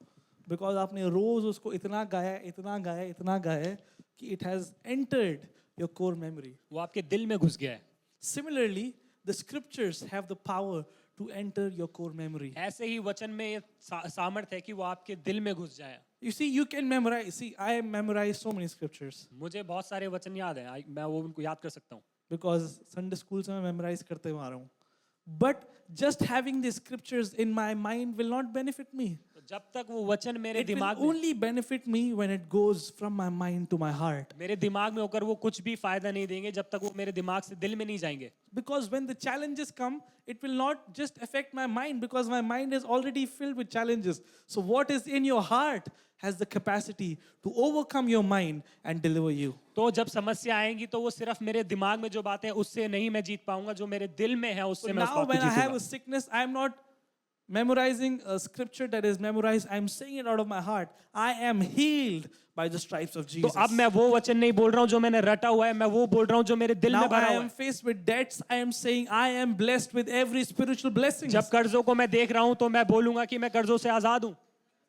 बिकॉज आपने रोज उसको इतना गाया, इतना गाया, इतना गाया कि it has entered your core memory. वो आपके दिल में घुस गया है। Similarly, the scriptures have the power to enter your core memory. ऐसे ही वचन में ये सामर्थ्य है कि वो आपके दिल में घुस जाए। You see, you can memorize. See, I memorized so many scriptures मुझे बहुत सारे वचन याद है, मैं वो उनको याद कर सकता हूँ because Sunday school से मैं memorize करते हुए आ रहा हूँ. But just having the scriptures in my mind will not benefit me. तो जब तक वो वचन मेरे It will दिमाग में only benefit me when it goes from my mind to my heart. मेरे दिमाग में होकर वो कुछ भी फायदा नहीं देंगे जब तक वो मेरे दिमाग से दिल में नहीं जाएंगे। Because when the challenges come, it will not just affect my mind because my mind is already filled with challenges. So what is in your heart has the capacity to overcome your mind and deliver you. तो जब समस्या आएंगी तो वो सिर्फ मेरे दिमाग में जो बातें हैं उससे नहीं मैं जीत पाऊंगा, जो मेरे दिल में है उससे So मैं उस now बात को when I have जीतूंगा। a sickness, I am not memorizing a scripture that is memorized. I am saying it out of my heart. I am healed by the stripes of तो Jesus. अब मैं वो वचन नहीं बोल रहा हूँ जो मैंने रटा हुआ है, मैं वो बोल रहा हूँ जो मेरे दिल Now में भरा I हुआ am है। faced with debts. I am saying I am blessed with every spiritual blessing. जब कर्जों को मैं देख रहा हूँ तो मैं बोलूंगा कि मैं कर्जों से आजाद हूँ।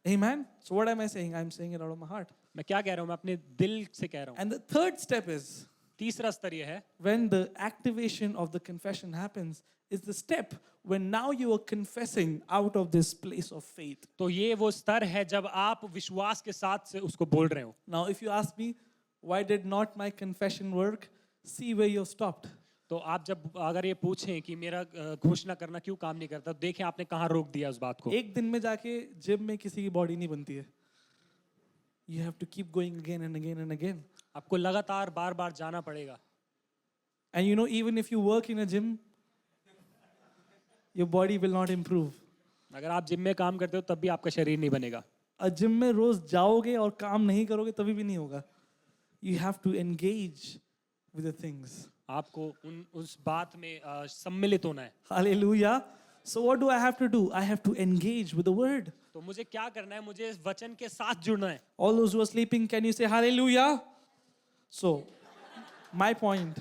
Amen. So what am I saying? I am saying it out of my heart. मैं क्या कह रहा हूँ? मैं अपने दिल से कह रहा हूँ। And the third step is तीसरा स्तर ये है, when the activation of the confession happens, is the step when now you are confessing out of this place of faith. तो ये वो स्तर है जब आप विश्वास के साथ से उसको बोल रहे हो। Now, if you ask me, why did not my confession work? See where you stopped. तो आप जब अगर ये पूछें कि मेरा घोषणा करना क्यों काम नहीं करता, तो देखें आपने कहाँ रोक दिया उस बात को। एक दिन में जाके जिम में किसी की बॉडी नहीं बनती है. You have to keep going again and again and again. आपको लगातार बार बार जाना पड़ेगा। And you know, even if you work in a gym, your body will not improve. अगर आप जिम में काम करते हो तब भी आपका शरीर नहीं बनेगा। जिम में रोज जाओगे और काम नहीं करोगे तभी भी नहीं होगा. You have to engage with the things. आपको उस बात में सम्मिलित होना है। Hallelujah. So what do I have to do? I have to engage with the word. तो मुझे क्या करना है? मुझे इस वचन के साथ जुड़ना है। All those who are sleeping, can you say hallelujah? So, my point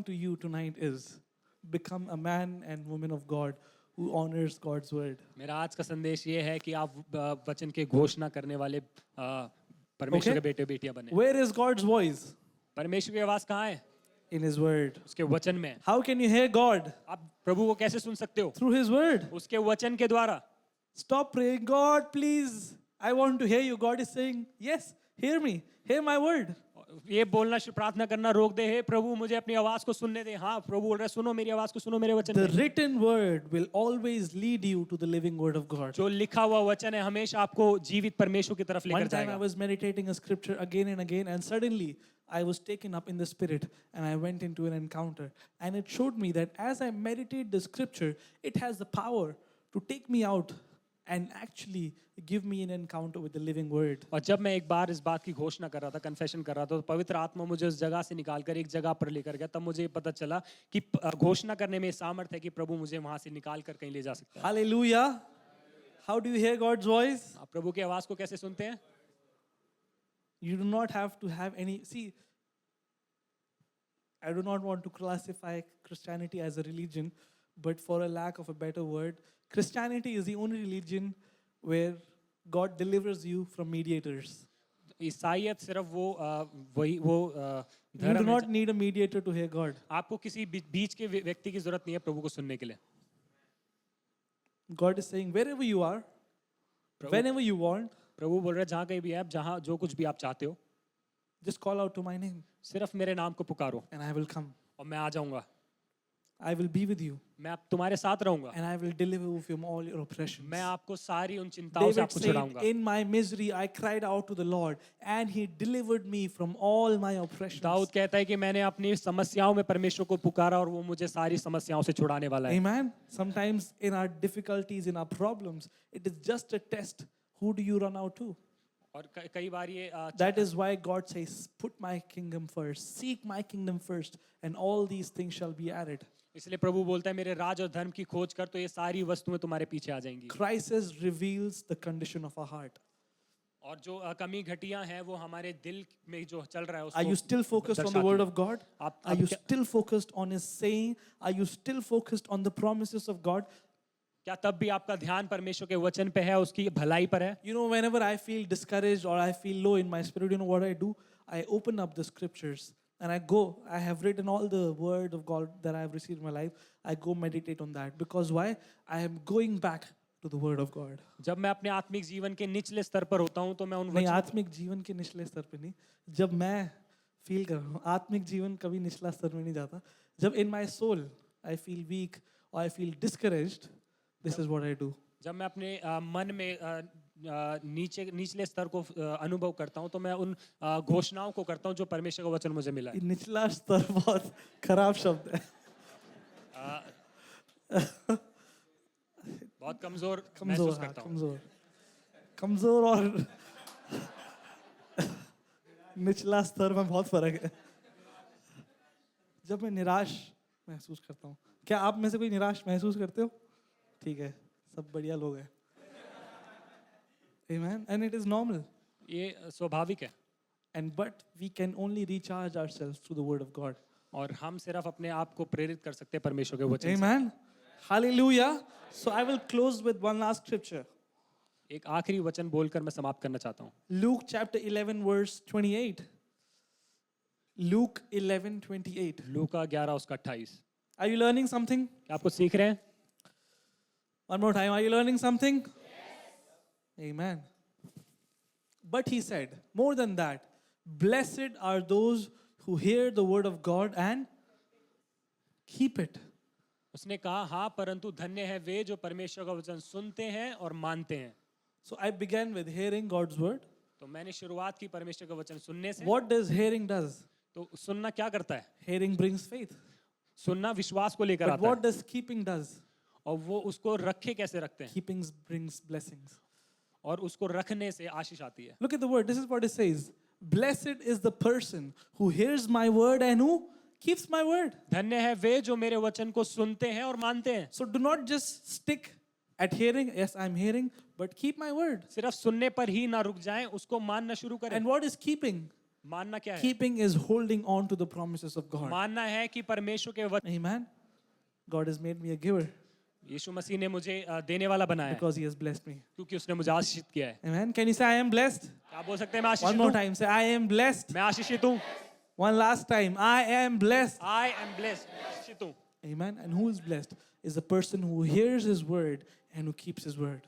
to you tonight is become a man and woman of God who honors God's word. मेरा आज का संदेश ये है कि आप वचन के घोषणा करने वाले परमेश्वर के बेटे बेटियां बने। Where is God's voice? परमेश्वर की आवाज कहाँ है? In his word. उसके वचन में। How can you hear God? आप प्रभु को कैसे सुन सकते हो? Through his word. उसके वचन के द्वारा। Stop praying, God, please, I want to hear you. God is saying, yes, hear me, hear my word. ये बोलना प्रार्थना करना रोक दे, हे प्रभु मुझे अपनी आवाज को सुनने दे। हाँ प्रभु बोल रहा है, सुनो मेरी आवाज को, सुनो मेरे वचन The में। written word will always lead you to the living word of God. जो लिखा हुआ वचन है हमेशा आपको जीवित परमेश्वर की तरफ लेकर One time I जाएगा। was meditating a scripture again and again, and suddenly I was taken up in the spirit and I went into an encounter. And it showed me that as I meditate the scripture, it has the power to take me out and actually give me an encounter with the living word. और जब मैं एक बार इस बात की घोषणा कर रहा था, कन्फेशन कर रहा था, तो पवित्र आत्मा मुझे उस जगह से निकालकर एक जगह पर लेकर गया। तब मुझे पता चला कि घोषणा करने में सामर्थ्य है कि प्रभु मुझे वहां से निकाल कर कहीं ले जा सकता है। Hallelujah. How do you hear God's voice? आप प्रभु की आवाज को कैसे सुनते हैं? You do not have to have any. See, I do not want to classify Christianity as a religion, but for a lack of a better word, Christianity is the only religion where God delivers you from mediators. ईसाईयत सिर्फ वो You do धर्म है। not need a mediator to hear God. आपको किसी बीच के व्यक्ति की जरूरत नहीं है प्रभु को सुनने के लिए। God is saying, wherever you are, whenever you want, प्रभु बोल रहे हैं जहाँ कहीं भी है, जहाँ जो कुछ भी आप चाहते हो, just call out to my name सिर्फ मेरे नाम को पुकारो and I will come. और मैं आ जाऊंगा, I will be with you, मैं आप तुम्हारे साथ रहूंगा, and I will deliver you from all your oppressions. मैं आपको सारी उन चिंताओं से David आपको said, छुड़ाऊंगा. in my misery, I cried out to the Lord, and he delivered me from all my oppressions. Dawood कहता है कि मैंने अपनी समस्याओं में परमेश्वर को पुकारा और वो मुझे सारी समस्याओं से छुड़ाने वाला है. Amen. Sometimes in our difficulties, in our problems, it is just a test. Who do you run out to? और कई बार ये That is why God says, put my kingdom first, seek my kingdom first, and all these things shall be added. इसलिए प्रभु बोलता है मेरे राज और धर्म की खोज कर तो ये सारी वस्तुएं तुम्हारे पीछे आ जाएंगी. Crisis reveals the condition of our heart. और जो कमी घटियां हैं वो हमारे दिल में जो चल रहा है उसको Are you still focused on the word of God? Are you क्या still focused on his saying? Are you still focused on the promises of God? तब भी आपका ध्यान परमेश्वर के वचन पे है, उसकी भलाई पर है? You know, whenever I feel discouraged or I feel low in my spirit, you know what I do? I open up the scriptures and I go. I have written all the word of God that I have received in my life. I go meditate on that. Because why? I am going back to the word of God. जब मैं अपने आत्मिक जीवन के निचले स्तर पर होता हूं तो मैं उन नहीं, आत्मिक जीवन के निचले स्तर पे नहीं. जब मैं फील कर रहा हूँ, आत्मिक जीवन कभी निचला स्तर में नहीं जाता. जब in my soul I feel weak or I feel discouraged, this is what I do. जब मैं अपने मन में निचले स्तर को अनुभव करता हूं तो मैं उन घोषणाओं को करता हूं जो परमेश्वर का वचन मुझे मिला है. निचला स्तर बहुत खराब शब्द है. बहुत कमजोर महसूस हाँ, करता हूं. कमजोर और निचला स्तर में बहुत फर्क है. जब मैं निराश महसूस करता हूँ, क्या आप में से कोई निराश महसूस करते हो? ठीक है, सब बढ़िया लोग हैं. Amen. And it is normal. ये स्वाभाविक है. And but we can only recharge ourselves through the word of God. और हम सिर्फ अपने आप को प्रेरित कर सकते हैं परमेश्वर के वचन से. Amen. Hallelujah. So I will close with one last scripture. एक आखिरी वचन बोलकर मैं समाप्त करना चाहता हूँ. Luke chapter 11 verse 28. Luke 11:28. लूका 11 उसका 28. Are you learning something? क्या आप कुछ सीख रहे हैं? One more time. Are you learning something? Yes. Amen. But he said, more than that, blessed are those who hear the word of God and keep it. उसने कहा हाँ परंतु धन्य है वे जो परमेश्वर का वचन सुनते हैं और मानते हैं. So I began with hearing God's word. तो मैंने शुरुआत की परमेश्वर का वचन सुनने से. What does hearing does? तो सुनना क्या करता है? Hearing brings faith. सुनना विश्वास को लेकर But आता what है. does keeping does? और वो उसको रखे कैसे रखते हैं? Keeping brings blessings. और उसको रखने से आशीष आती है. Look at the word. This is what it says. Blessed is the person who hears my word and who keeps my word. धन्य है वे जो मेरे वचन को सुनते हैं और मानते हैं. So do not just stick at hearing. Yes, I'm hearing, but keep my word. सिर्फ सुनने पर ही ना रुक जाएं, उसको मानना शुरू करें. And what is keeping? मानना क्या है? Keeping is holding on to the promises of God. मानना है कि परमेश्वर के वचन. Amen. God has made me a giver यीशु मसीह ने मुझे देने वाला बनाया है because He has blessed me. क्योंकि उसने मुझे आशीषित किया है. Amen. Can you say I am blessed? क्या आप बोल सकते हैं मैं One आशीषित more हूँ? time. Say I am blessed. मैं आशीषित हूँ. One last time. I am blessed. I am blessed. मैं आशीषित हूँ. Amen. And who is blessed is the person who hears His word and who keeps His word.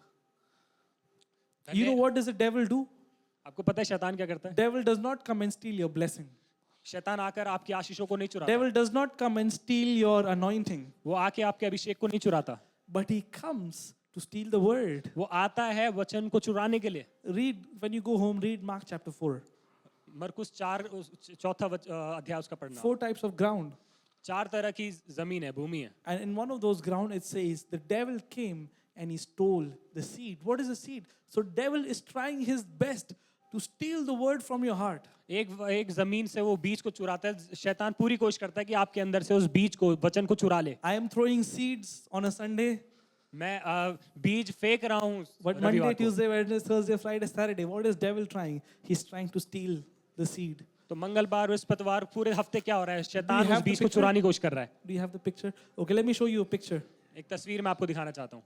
You know what does the devil do? आपको पता है शैतान क्या करता है? Devil does not come and steal your blessing. शैतान आकर आपकी आशीषों को नहीं चुराता. Devil does not come and steal your anointing. वो आके आपके अभिषेक को नहीं चुराता. But he comes to steal the word. वो आता है वचन को चुराने के लिए. Read, when you go home, read Mark chapter 4. मरकुस 4 चौथा अध्याय उसका पढ़ना. 4 types of ground. 4 तरह की जमीन है, भूमि है. And in one of those ground it says, the devil came and he stole the seed. What is a seed? So devil is trying his best to steal the word from your heart. एक जमीन से वो बीज को चुराता है. शैतान पूरी कोशिश करता है कि आपके अंदर से उस बीज को, वचन को चुरा ले. I am throwing seeds on a Sunday. मैं बीज फेंक रहा हूँ. But Monday, Tuesday, Wednesday, Thursday, Friday, Saturday, what is devil trying? He's trying to steal the seed. तो मंगलवार, बृहस्पतिवार, पूरे हफ्ते क्या हो रहा है? शैतान have उस the बीज को picture? चुराने की कोशिश कर रहा है. Do you have the picture? Okay, let me show you a picture. एक तस्वीर मैं आपको दिखाना चाहता हूँ.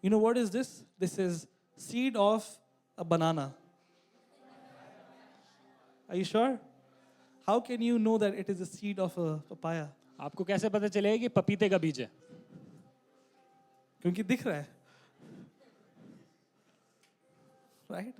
You know what is this? This is seed of a banana. Are you sure? How can you know that it is the seed of a papaya? आपको कैसे पता चलेगा कि पपीते का बीज है? क्योंकि दिख रहा है. Right?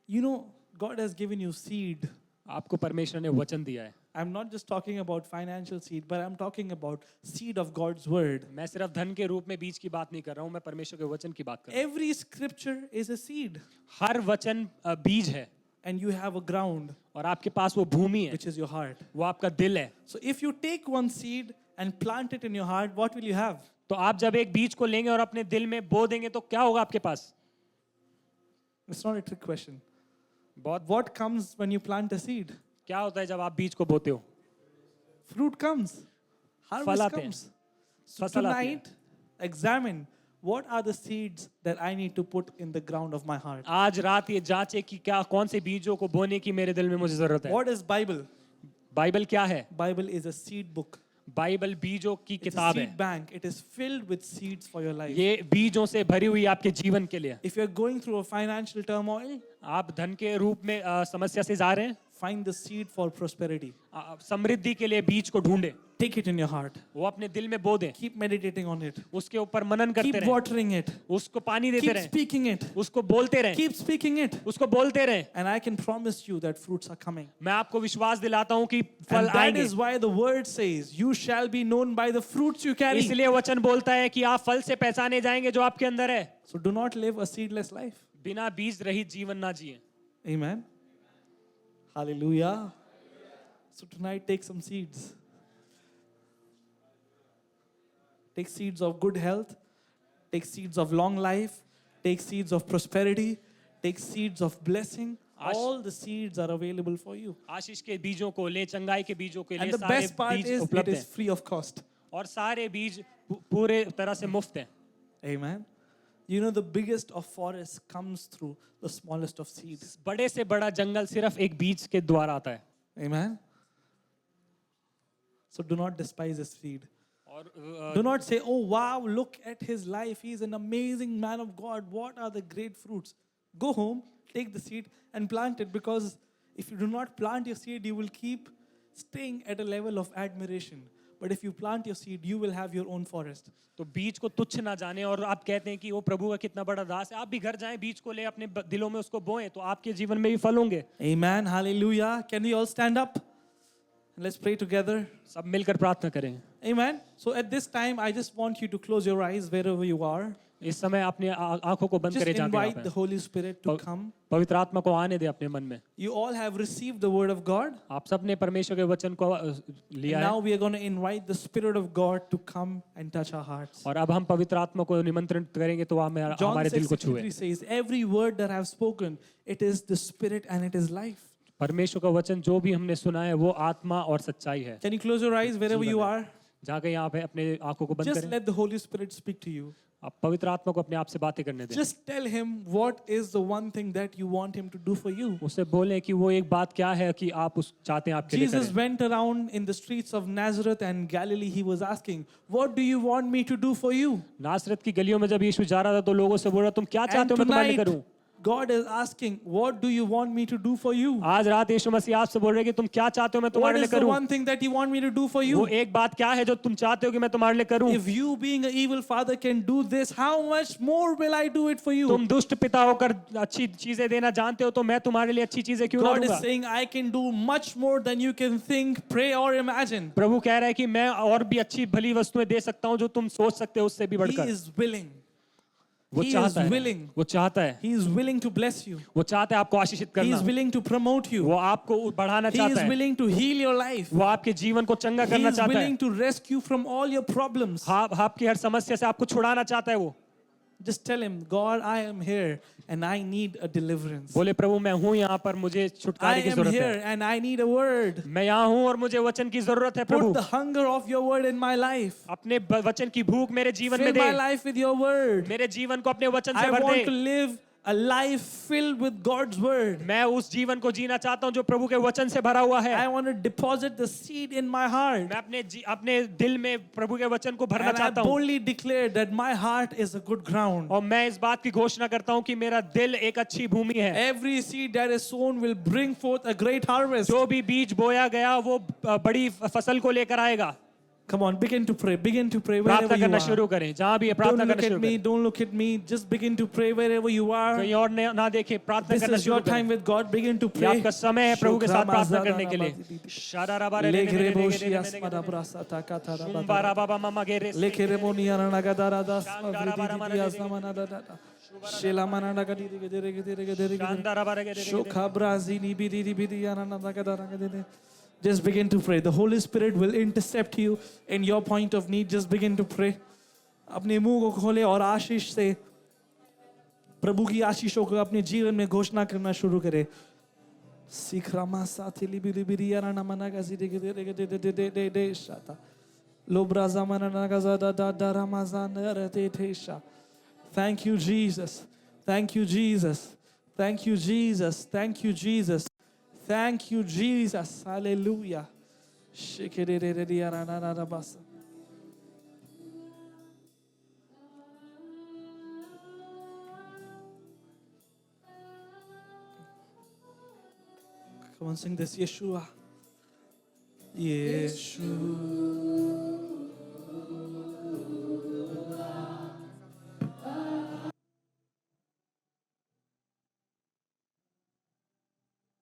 You know, God has given you seed. आपको परमेश्वर ने वचन दिया है। I'm not just talking about financial seed, but I'm talking about seed of God's word. मैं सिर्फ धन के रूप में बीज की बात नहीं कर रहा हूँ, मैं परमेश्वर के वचन की बात कर रहा हूँ। Every scripture is a seed, हर वचन बीज है and you have a ground, और आपके पास वो भूमि है, which is your heart. वो आपका दिल है। So if you take one seed and plant it in your heart, what will you have? तो आप जब एक बीज को लेंगे और अपने दिल में बो देंगे तो क्या होगा आपके पास? It's not a trick question. बहुत What comes when you plant a seed? क्या होता है जब आप बीज को बोते हो? Fruit comes. फल Harvest आते हैं, comes. So फसल आती है। tonight, examine what are the seeds that I need to put in the ground of my heart. आज रात ये जांचे कि क्या कौन से बीजों को बोने की मेरे दिल में मुझे जरूरत है। What is Bible? बाइबल क्या है? Bible is a seed book. Bible बीजों की It's a किताब है। seed bank. It is filled with seeds for your life. ये बीजों से भरी हुई आपके जीवन के लिए। If you're going through a financial turmoil, आप धन के रूप में समस्या से जा रहे हैं, find the seed for prosperity. समृद्धि के लिए बीज को ढूंढे, Take it in your heart. वो अपने दिल में बो दें, Keep meditating on it. उसके ऊपर मनन करते Keep रहें, watering it. उसको पानी देते Keep रहें, speaking it. उसको बोलते रहें, Keep speaking it. उसको बोलते रहें। And I can promise you that fruits are coming. मैं आपको विश्वास दिलाता हूँ कि And फल that आएंगे। is why the word says, you shall be known by the fruits you carry. इसलिए वचन बोलता है कि आप फल से पहचाने जाएंगे जो आपके अंदर है। So do not live a seedless life. बिना बीज रहित जीवन ना जिए। Amen. Hallelujah. So tonight take some seeds. Take seeds of good health. Take seeds of long life. Take seeds of prosperity. Take seeds of blessing. All the seeds are available for you. आशीष के बीजों को ले, चंगाई के बीजों के And लिए the सारे best part बीज is it उपलब्ध is हैं free of cost. और सारे बीज पूरे तरह से मुफ्त हैं। Amen. You know the biggest of forests comes through the smallest of seeds. बड़े से बड़ा जंगल सिर्फ एक बीज के द्वारा आता है। Amen. So do not despise a seed. और Do not say, oh wow, look at his life. He's an amazing man of God. What are the great fruits? Go home, take the seed and plant it, because if you do not plant your seed, you will keep staying at a level of admiration. But if you plant your seed, you will have your own forest. तो बीज को तुच्छ ना जाने और आप कहते हैं कि वो प्रभु का कितना बड़ा दास है। आप भी घर जाएं, बीज को ले, अपने दिलों में उसको बोएं, तो आपके जीवन में भी फल होंगे। Amen. Hallelujah. Can we all stand up? And let's pray together. सब मिलकर प्रार्थना करें। Amen. So at this time, I just want you to close your eyes wherever you are. इस समय अपने आंखों को बंद Just करें जहाँ पे invite आप the हैं। Holy Spirit to come. पवित्र आत्मा को आने दे अपने मन में। You all have received the word of God. आप सब ने परमेश्वर के वचन को लिया And है now we are going to invite the Spirit of God to come and touch our hearts. और अब हम पवित्र आत्मा को निमंत्रण करेंगे तो John हमारे दिल को 6:63 छुए। says, every word that I have spoken, it is the Spirit and it is life. परमेश्वर का वचन जो भी हमने सुना है वो आत्मा और सच्चाई है। Can you close your eyes wherever you are? जहाँ कहीं आप हैं अपने आंखों को बंद Just करें। let the Holy Spirit speak to you. आप पवित्र आत्मा को अपने आप से बातें करने दें। Just tell him what is the one thing that you want him to do for you. उससे बोलें कि वो एक बात क्या है कि आप उस चाहते हैं आपके लिए Jesus करें। went around in the streets of Nazareth and Galilee. He was asking, what do you want me to do for you? नासरत की गलियों में जब यीशु जा रहा था तो लोगों से बोल रहा तुम क्या And चाहते हो मैं तुम्हारे लिए tonight, करूं। God is asking, what do you want me to do for you? आज रात यीशु मसीह आपसे बोल रहे हैं कि तुम क्या चाहते हो मैं What तुम्हारे लिए is the करूं। one thing that you want me to do for वो you? एक बात क्या है जो तुम चाहते हो कि मैं तुम्हारे लिए करूं। If you being an evil father can do this, how much more will I do it for you? तुम दुष्ट पिता होकर अच्छी चीजें देना जानते हो तो मैं तुम्हारे लिए अच्छी चीजें क्यों ना God is दूंगा। saying, I can do much more than you can think, pray or imagine. प्रभु कह रहा है कि मैं और भी अच्छी भली वस्तुएं दे सकता हूं जो तुम सोच सकते हो उससे भी He बढ़कर। is willing. वो He is चाहता है, willing. वो चाहता है, He is willing to bless you. वो चाहता है आपको आशीषित He करना, is willing to promote you. वो आपको बढ़ाना He चाहता is है, willing to heal your life. वो आपके जीवन को चंगा He करना is चाहता है, willing to rescue from all your problems. आपकी हर समस्या से आपको छुड़ाना चाहता है। वो Just tell him, God, I am here and I need a deliverance. बोले प्रभु मैं हूँ यहाँ पर मुझे I छुटकारे की am जरूरत है, here and I need a word. मैं यहाँ हूँ और मुझे वचन की जरूरत है प्रभु। Put the hunger of your word in my life. अपने वचन की भूख मेरे जीवन में Fill my they, life with your word. मेरे जीवन को अपने वचन I से भर want to they. live a life filled with God's word. मैं उस जीवन को जीना चाहता हूँ जो प्रभु के वचन से भरा हुआ है। I want to deposit the seed in my heart. मैं अपने दिल में प्रभु के वचन को भरना And I चाहता हूँ boldly declare that my heart is a good ground. और मैं इस बात की घोषणा करता हूँ कि मेरा दिल एक अच्छी भूमि है। Every seed that is sown will bring forth a great harvest. जो भी बीज बोया गया वो बड़ी फसल को लेकर आएगा। Come on, begin to pray. Begin to pray wherever प्रार्थना you करना are. शुरू करें, जहां भी है Don't प्रार्थना look करना at शुरू me. करें, Don't look at me. Just begin to pray wherever you are. कहीं और ना देखें, प्रार्थना This करना is your शुरू time करें। with God. Begin to ये pray. आपका समय है प्रभु के साथ प्रार्थना करने के लिए। Legre boshi asmara brasa takatara batara. Lekere moni arana gadara das mavridi asmana da da da. Shela manana gadiri gedere gedere gedere gedere. Shokha brazini bidiri bidi arana gadara gadere. Just begin to pray. The Holy Spirit will intercept you in your point of need. Just begin to pray. अपने मुंह को खोले और आशीष से प्रभु की आशीषों को अपने जीवन में घोषणा करना शुरू करें। Sikrama satili bili bili yana namana gazi de de shata. Lobraza manana gaza da da da ramazan rete tesha. Thank you, Jesus. Thank you, Jesus. Thank you, Jesus. Thank you, Jesus. Thank you, Jesus. Hallelujah. Shikere yana na na basa. Come on, sing this. Yeshua. Yeshua.